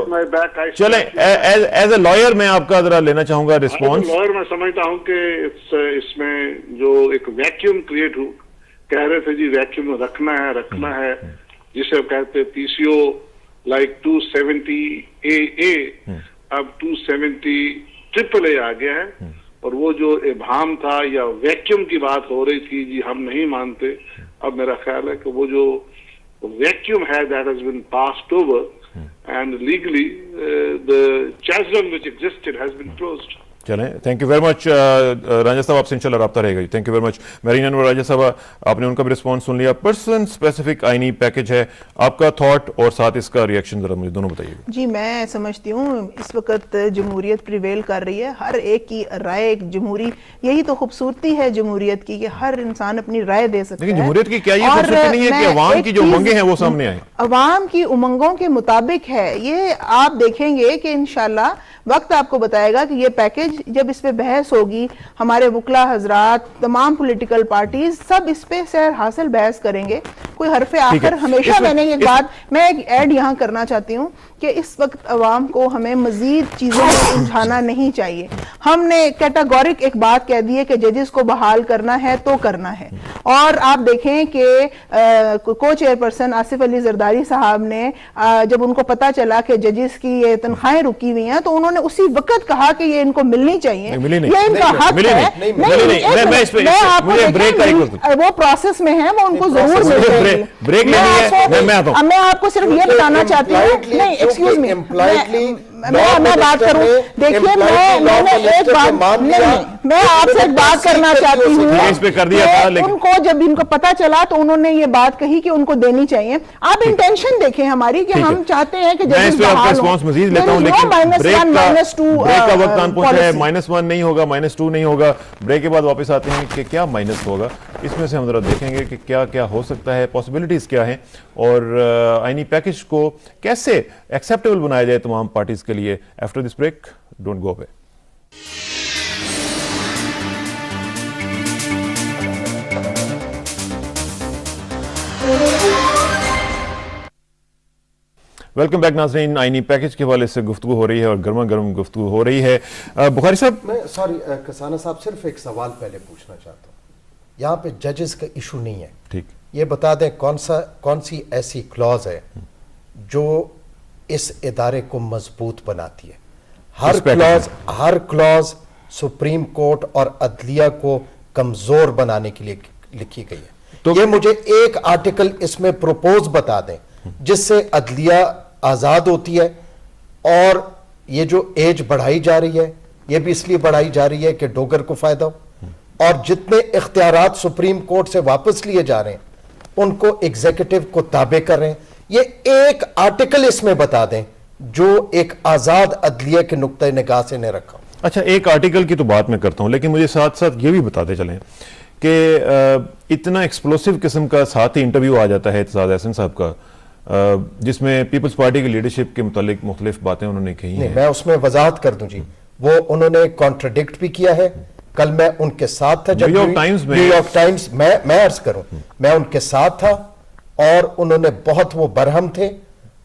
चले एज ए लॉयर मैं आपका जरा लेना चाहूंगा रिस्पॉन्स। लॉयर मैं समझता हूं कि इसमें जो एक वैक्यूम क्रिएट हो, कह रहे थे जी वैक्यूम रखना है जिसे कहते हैं पीसीओ लाइक 270 AA, अब 270 AAA आ गया है। और वो जो इबाम था या वैक्यूम की बात हो रही थी जी, हम नहीं मानते। अब मेरा ख्याल है कि वो जो vacuum that has been passed over and legally the chasm which existed has been closed. चलें, thank you very much Raja साहब, आपसे इंशाल्लाह राब्ता रहेगा जी। Thank you very much. Mehreen Anwar Raja साहब, आपने उनका भी रिस्पॉन्स सुन लिया। पर्सन स्पेसिफिक आईनी पैकेज है, आपका थॉट और साथ इसका रिएक्शन जरा मुझे दोनों बताइएगा जी। मैं समझती हूँ इस वक्त जमहूरियत प्रिवेल कर रही है, हर एक की राय एक जमहूरी, यही तो खूबसूरती है जमहूरियत की कि हर इंसान अपनी राय दे सकता है। लेकिन जमहूरियत की क्या ये खूबसूरती नहीं है कि अवाम की जो उमंगें हैं वो सामने आए? अवाम की उमंगों के मुताबिक है ये। आप देखेंगे कि इंशाल्लाह वक्त आपको बताएगा कि ये पैकेज जब इस पे बहस होगी, हमारे वकला हजरात, तमाम पॉलिटिकल पार्टीज सब इस पे सैर हासिल बहस करेंगे। कोई हरफे आखिर हमेशा, मैंने एक बात मैं एक ऐड यहाँ करना चाहती हूँ कि इस वक्त अवाम को हमें मजीद चीजों में उलझाना नहीं चाहिए। हमने कैटेगोरिक एक बात कह दी है कि जजेस को बहाल करना है तो करना है। और आप देखें कि को चेयरपर्सन आसिफ अली जरदारी साहब ने जब उनको पता चला कि जजेस की ये तनख्वाहें रुकी हुई हैं तो उन्होंने उसी वक्त कहा कि ये इनको मिलनी चाहिए, ये इनका हक है। वो प्रोसेस में है, वो उनको जरूर मिलेगी। ब्रेक लेनी है, मैं आपको सिर्फ ये बताना चाहती हूँ, नहीं एक्सक्यूज मी, मैं बात करूं, देखिए मैंने एक बात नहीं, मैं आपसे एक बात करना चाहती हूँ, इस पे कर दिया था, लेकिन उनको जब इनको पता चला तो उन्होंने ये बात कही कि उनको देनी चाहिए। आप इंटेंशन देखें हमारी कि हम चाहते हैं कि मैं इस पे आपका रिस्पॉन्स मजीद लेता हूं, लेकिन ब्रेक का वक्त आन पहुंचा है। -1 नहीं होगा, -2 नहीं होगा, ब्रेक के बाद वापस आते हैं कि क्या माइनस होगा, इसमें से हम जरा देखेंगे कि क्या क्या हो सकता है, पॉसिबिलिटीज क्या हैं, और आईनी पैकेज को कैसे एक्सेप्टेबल बनाया जाए तमाम पार्टीज के लिए। After this break, don't go away. Welcome back नाज़रीन। आईनी पैकेज के हवाले से गुफ्तगू हो रही है और गर्मा गर्म गुफ्तगू हो रही है। बुखारी साहब, मैं सॉरी कसाना साहब, सिर्फ एक सवाल पहले पूछना चाहता हूँ। यहाँ पे जजेस का इशू नहीं है, ठीक, ये बता दें कौन सी ऐसी क्लॉज है जो इस इदारे को मजबूत बनाती है। हर क्लॉज सुप्रीम कोर्ट और अदलिया को कमजोर बनाने के लिए लिखी गई है। तो ये मुझे एक आर्टिकल इसमें प्रोपोज बता दें जिससे अदलिया आजाद होती है। और ये जो एज बढ़ाई जा रही है, ये भी इसलिए बढ़ाई जा रही है कि डोगर को फायदा हो, और जितने इख्तियारात सुप्रीम कोर्ट से वापस लिए जा रहे हैं उनको एग्जीक्यूटिव को ताबे कर रहे हैं। ये एक आर्टिकल इसमें बता दें जो एक आजाद अदलिया के नुक्ते निगाह से ने रखा। अच्छा, एक आर्टिकल की तो बात मैं करता हूं, लेकिन मुझे साथ साथ ये भी बताते चलें कि इतना एक्सप्लोसिव किस्म का साथ ही इंटरव्यू आ जाता है एतजाज अहसन साहब का, जिसमें पीपल्स पार्टी की लीडरशिप के मुतालिक मुख्तलिफ बातें उन्होंने कही हैं। मैं उसमें वजाहत कर दूं जी, वो उन्होंने कॉन्ट्रडिक्ट भी किया है। कल मैं उनके साथ था जब न्यूयॉर्क टाइम्स मैं अर्ज करूं, मैं उनके साथ था और उन्होंने बहुत वो बरहम थे।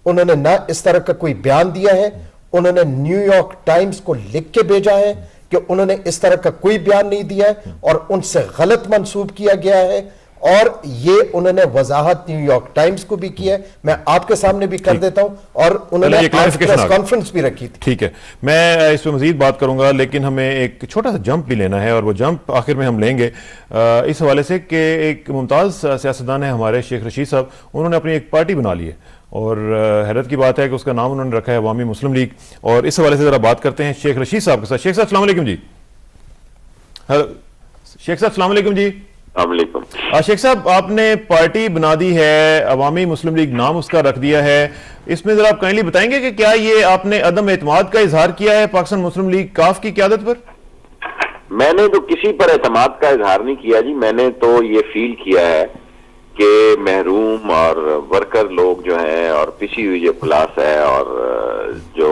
उन्होंने ना इस तरह का कोई बयान दिया है, उन्होंने न्यूयॉर्क टाइम्स को लिख के भेजा है कि उन्होंने इस तरह का कोई बयान नहीं दिया है और उनसे गलत मंसूब किया गया है। और ये उन्होंने वजाहत न्यूयॉर्क टाइम्स को भी की है, मैं आपके सामने भी कर देता हूं, और उन्होंने प्रेस कॉन्फ्रेंस भी रखी थी। ठीक है, मैं इस पर मजीद बात करूंगा, लेकिन हमें एक छोटा सा जंप भी लेना है, और वो जंप आखिर में हम लेंगे इस हवाले से कि एक मुमताज़ सियासतदान है हमारे शेख रशीद साहब, उन्होंने अपनी एक पार्टी बना ली है, और हैरत की बात है कि उसका नाम उन्होंने रखा है अवामी मुस्लिम लीग। और इस हवाले से जरा बात करते हैं शेख रशीद साहब के साथ। शेख साहब अस्सलाम वालेकुम जी। हेलो शेख साहब, अस्सलाम वालेकुम जी। शेख साहब, आपने पार्टी बना दी है, अवामी मुस्लिम लीग नाम उसका रख दिया है, इसमें जरा आप काइंडली बताएंगे कि क्या ये आपने अदम एतमाद का इजहार किया है पाकिस्तान मुस्लिम लीग काफ की क़यादत पर? मैंने तो किसी पर एतमाद का इजहार नहीं किया जी, मैंने तो ये फील किया है कि महरूम और वर्कर लोग जो हैं और पिछी हुई जो क्लास है और जो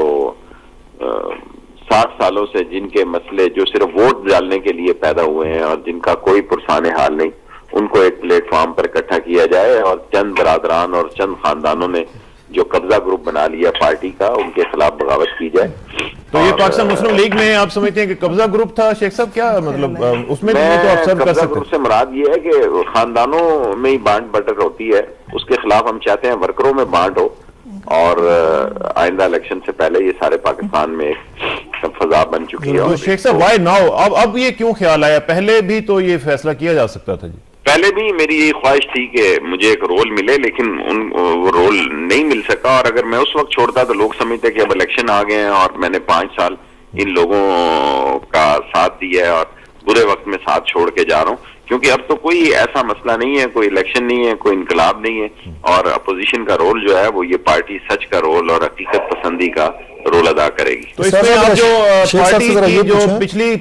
60 सालों से जिनके मसले जो सिर्फ वोट डालने के लिए पैदा हुए हैं और जिनका कोई पुरसाने हाल नहीं, उनको एक प्लेटफॉर्म पर इकट्ठा किया जाए और चंद बरादरान और चंद खानदानों ने जो कब्जा ग्रुप बना लिया पार्टी का, उनके खिलाफ बगावत की जाए। तो ये पाकिस्तान मुस्लिम लीग में आप समझते हैं कि कब्जा ग्रुप था शेख साहब? क्या मतलब उसमें तो ऑब्जर्व कर सकते हैं। ग्रुप से मुराद ये है कि खानदानों में ही बांट बटर होती है, उसके खिलाफ हम चाहते हैं वर्करों में बांट हो, और आइंदा इलेक्शन से पहले ये सारे पाकिस्तान में एक फजा बन चुकी है। तो शेख साहब वाई नाउ, अब ये क्यों ख्याल आया? पहले भी तो ये फैसला किया जा सकता था जी। पहले भी मेरी यही ख्वाहिश थी कि मुझे एक रोल मिले, लेकिन वो रोल नहीं मिल सका, और अगर मैं उस वक्त छोड़ता तो लोग समझते कि अब इलेक्शन आ गए हैं और मैंने 5 साल इन लोगों का साथ दिया है और बुरे वक्त में साथ छोड़ के जा रहा हूँ। क्योंकि अब तो कोई ऐसा मसला नहीं है, कोई इलेक्शन नहीं है, कोई इनकलाब नहीं है, और अपोजिशन का रोल जो है वो ये पार्टी सच का रोल और हकीकत पसंदी का रोल अदा करेगी। तो इसमें आप जो पार्टी की जो पिछली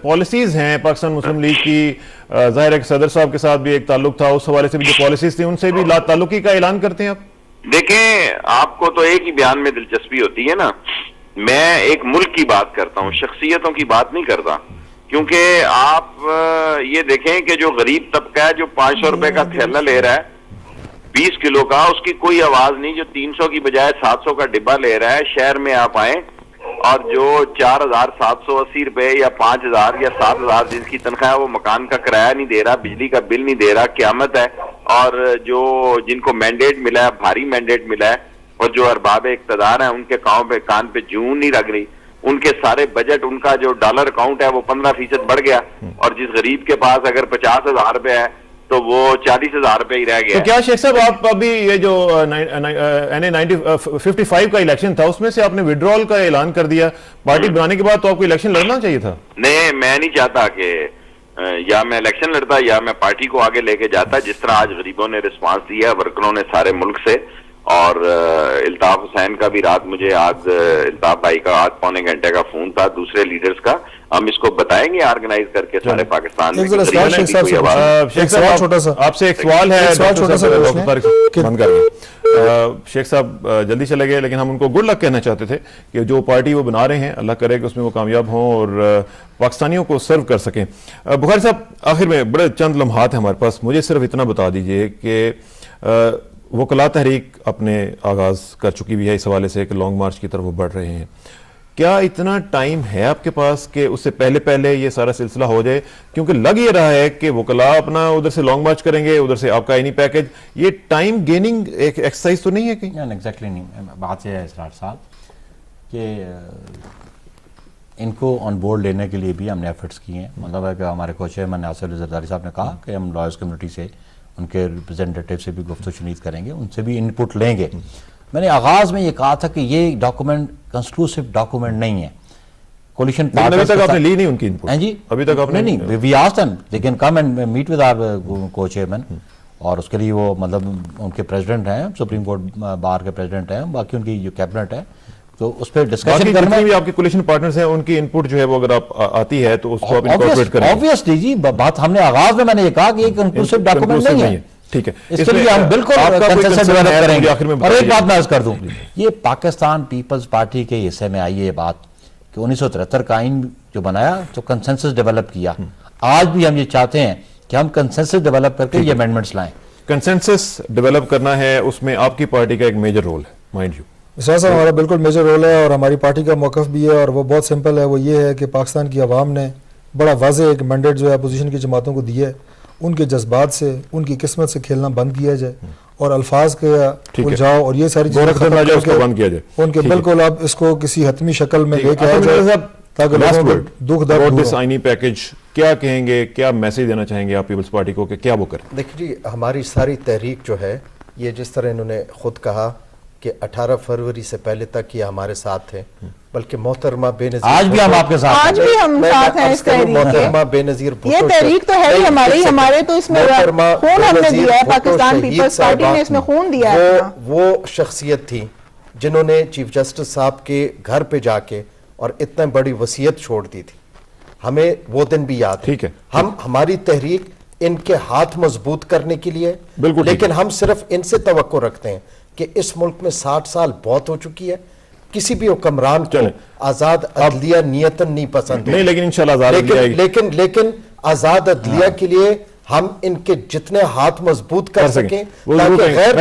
पॉलिसीज हैं पाकिस्तान मुस्लिम लीग की, जाहिर है कि सदर साहब के साथ भी एक ताल्लुक था, उस हवाले से भी जो पॉलिसीज थी उनसे भी ला ताल्लुकी का ऐलान करते हैं आप? देखें, आपको तो एक ही बयान में दिलचस्पी होती है ना, मैं एक मुल्क की बात करता हूँ, शख्सियतों की बात नहीं करता। क्योंकि आप ये देखें कि जो गरीब तबका है जो 500 रुपए का थैला ले रहा है 20 किलो का, उसकी कोई आवाज नहीं। जो 300 की बजाय 700 का डिब्बा ले रहा है, शहर में आप आए और जो 4,780 रुपए या 5,000 या 7,000 जिसकी तनख्वाह है, वो मकान का किराया नहीं दे रहा, बिजली का बिल नहीं दे रहा, क्यामत है। और जो जिनको मैंडेट मिला है, भारी मैंडेट मिला है, और जो अरबाब इक्तदार है, उनके कान पे जूं नहीं लग रही, उनके सारे बजट, उनका जो डॉलर अकाउंट है वो 15% बढ़ गया। और जिस गरीब के पास अगर 50,000 रुपए है تو وہ 40,000 روپے ہی رہ گیا تو ہے۔ کیا شیخ صاحب آپ ابھی یہ جو NA55 کا الیکشن تھا اس میں سے آپ نے وڈرال کا اعلان کر دیا پارٹی بنانے کے بعد، تو آپ کو الیکشن لڑنا چاہیے تھا؟ نہیں، میں نہیں چاہتا کہ یا میں الیکشن لڑتا یا میں پارٹی کو آگے لے کے جاتا، جس طرح آج غریبوں نے رسپانس دیا، ورکروں نے سارے ملک سے، اور الطاف حسین کا بھی رات مجھے آج الطاف بھائی کا آج پونے گھنٹے کا فون تھا، دوسرے لیڈرز کا، ہم اس کو بتائیں گے آرگنائز کر کے سارے پاکستان ایک ذرا کہ سوال غریبوں شیخ کی صاحب کوئی سے آواز نہیں۔ شیخ سوال صاحب چھوٹا سا آپ سے ایک سوال ہے، ایک سوال چھوٹا سا ڈاکٹر پوچھنا ہے صاحب بند کر دیں۔ شیخ صاحب جلدی چلے گئے، لیکن ہم ان کو گڈ لک کہنا چاہتے تھے کہ جو پارٹی وہ بنا رہے ہیں اللہ کرے کہ اس میں وہ کامیاب ہوں اور پاکستانیوں کو سرو کر سکیں۔ بخاری صاحب آخر میں بڑے چند لمحات ہیں ہمارے پاس، مجھے صرف اتنا بتا دیجئے کہ وکلاء تحریک اپنے آغاز کر چکی بھی ہے اس حوالے سے کہ لانگ مارچ کی طرف وہ بڑھ رہے ہیں، کیا اتنا ٹائم ہے آپ کے پاس کہ اس سے پہلے یہ سارا سلسلہ ہو جائے؟ کیونکہ لگ یہ رہا ہے کہ وکلاء اپنا ادھر سے لانگ مارچ کریں گے، ادھر سے آپ کا آئینی پیکج، یہ ٹائم گیننگ ایک ایکسرسائز تو نہیں ہے کہیں؟ ایگزیکٹلی نہیں، بات یہ ہے اسرار صاحب کہ ان کو آن بورڈ لینے کے لیے بھی ہم نے ایفرٹس کیے ہیں، مطلب ہے کہ ہمارے کو چیئرمین ناصر زرداری صاحب نے کہا کہ ہم لائرز کمیونٹی سے، ان کے ریپرزینٹیٹیو سے بھی گفت و شنید کریں گے، ان سے بھی ان پٹ لیں گے۔ میں نے آغاز میں یہ کہا تھا کہ یہ ڈاکومنٹ کنکلوسیو ڈاکومنٹ نہیں ہے، کولیشن ابھی تک آپ نے لی نہیں ان کی انپٹ؟ جی ابھی تک آپ نے نہیں، we asked them they can come and meet with our کو چیئرمین، اور اس کے لیے وہ مطلب ان کے پریزیڈنٹ ہیں، سپریم کورٹ بار کے پریزیڈنٹ ہیں، باقی ان کی جو کیبنٹ ہے، تو اس پہ ڈسکشن کرنا بھی آپ کے کولیشن پارٹنرز ہیں، ان کی انپٹ جو ہے وہ اگر آپ آتی ہے تو اس کو آپ انکارپوریٹ کریں گے؟ obviously جی، بات ہم نے آغاز میں نے یہ کہا کہ یہ کنکلوسیو ڈاکومنٹ نہیں ہے، ٹھیک ہے، اس کے لیے ہم بالکل کنسنسس ڈیولپ کریں گے۔ اور ایک بات میں عرض کر دوں، یہ پاکستان پیپلز پارٹی کے حصے میں آئی ہے یہ بات کہ 1973 کا آئین جو بنایا تو کنسنسس ڈیولپ کیا، آج بھی ہم یہ چاہتے ہیں کہ ہم کنسنسس ڈیولپ کر کے یہ امینڈمنٹس لائیں۔ کنسنسس ڈیولپ کرنا ہے، اس میں آپ کی پارٹی کا ایک میجر رول ہے، مائنڈ یو۔ اسرار صاحب ہمارا بالکل میجر رول ہے، اور ہماری پارٹی کا موقف بھی ہے، اور وہ بہت سمپل ہے، وہ یہ ہے کہ پاکستان کی عوام نے بڑا واضح ایک مینڈیٹ جو ہے اپوزیشن کی جماعتوں کو دیا ہے، ان کے جذبات سے، ان کی قسمت سے کھیلنا بند کیا جائے، اور الفاظ کے الجھاؤ اور یہ ساری چیزیں ختم کر کے بند کیا جائے، ان کے بالکل اب اس کو کسی حتمی شکل میں لے کے آیا جائے تاکہ لوگوں کو دکھ درد دس آئینی پیکج کیا کہیں گے، کیا میسیج دینا چاہیں گے آپ پیپلز پارٹی کو کہ کیا وہ کریں؟ دیکھیے جی، ہماری ساری تحریک جو ہے، یہ جس طرح انہوں نے خود کہا کہ 18 فروری سے پہلے تک یہ ہمارے ساتھ تھے، بلکہ محترمہ بے نظیر آج بھی ہم آپ کے ساتھ آج بھی ہم ساتھ ہیں اس تحریک کے، محترمہ بے نظیر یہ تحریک تو ہے ہی ہماری، ہمارے تو اس میں خون ہم نے دیا ہے، پاکستان پیپلز پارٹی نے اس میں خون دیا ہے۔ وہ شخصیت تھی جنہوں نے چیف جسٹس صاحب کے گھر پہ جا کے اور اتنا بڑی وصیت چھوڑ دی تھی، ہمیں وہ دن بھی یاد ہے۔ ٹھیک ہے، ہماری تحریک ان کے ہاتھ مضبوط کرنے کے لیے، لیکن ہم صرف ان سے توقع رکھتے ہیں کہ اس ملک میں 60 سال بہت ہو چکی ہے، کسی بھی حکمران کو آزاد عدلیہ نیتن نہیں پسند نہیں، لیکن انشاءاللہ آزاد عدلیہ آئے گی، لیکن آزاد عدلیہ کے لیے ہم ان کے جتنے ہاتھ مضبوط کر سکیں تاکہ غیر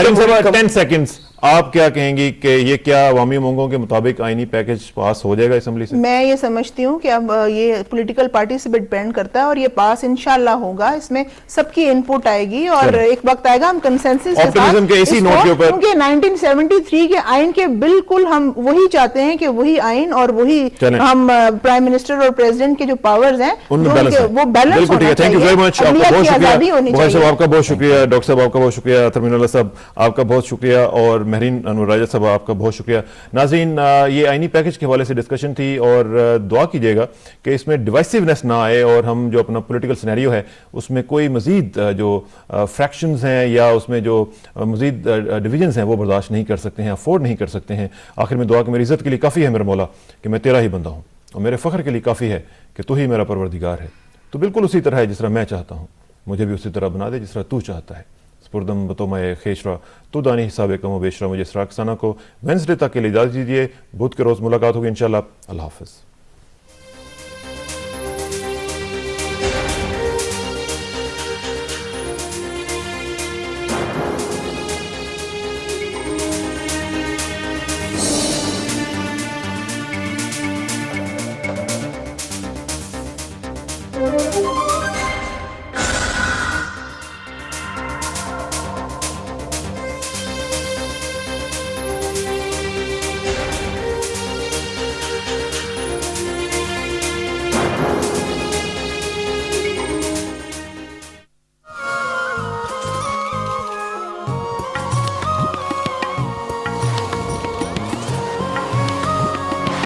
10 سیکنڈز آپ کیا کہیں گی کہ یہ کیا عوامی مانگوں کے مطابق آئینی پیکج پاس ہو جائے گا اسمبلی سے؟ میں یہ سمجھتی ہوں کہ اب یہ پولیٹیکل پارٹی سے ڈیپینڈ کرتا ہے، اور یہ پاس انشاءاللہ ہوگا، اس میں سب کی انپٹ آئے گی، اور ایک وقت آئے گا ہم کنسنسس کے ساتھ، کیونکہ 1973 کے آئین کے بالکل ہم وہی چاہتے ہیں کہ وہی آئین اور وہی ہم پرائم منسٹر اور پریزیڈنٹ کے جو پاورز ہیں وہ بیلنس ہونا چاہیے، آزادی ہونی چاہیے۔ آپ کا بہت شکریہ، ڈاکٹر صاحب آپ کا بہت شکریہ، ترمین اللہ صاحب آپ کا بہت شکریہ، اور مہرین انور راجہ صاحب آپ کا بہت شکریہ۔ ناظرین، یہ آئینی پیکج کے حوالے سے ڈسکشن تھی، اور دعا کیجیے گا کہ اس میں ڈیوائسیونیس نہ آئے، اور ہم جو اپنا پولیٹیکل سینیریو ہے اس میں کوئی مزید جو فریکشنز ہیں یا اس میں جو مزید ڈویژنز ہیں وہ برداشت نہیں کر سکتے ہیں، افورڈ نہیں کر سکتے ہیں۔ آخر میں دعا کہ میری عزت کے لیے کافی ہے میرا مولا کہ میں تیرا ہی بندہ ہوں، اور میرے فخر کے لیے کافی ہے کہ تو ہی میرا پروردگار ہے، تو بالکل اسی طرح ہے جس طرح میں چاہتا ہوں، مجھے بھی اسی طرح بنا دے جس طرح تو چاہتا ہے۔ سپردم بتومہ خیشرا تو دانی حساب کم و بیشرا، مجھے اسراق ثانہ کو وینسڈے تک کے لیے اجازت دیجیے، بدھ کے روز ملاقات ہوگی انشاءاللہ۔ اللہ حافظ۔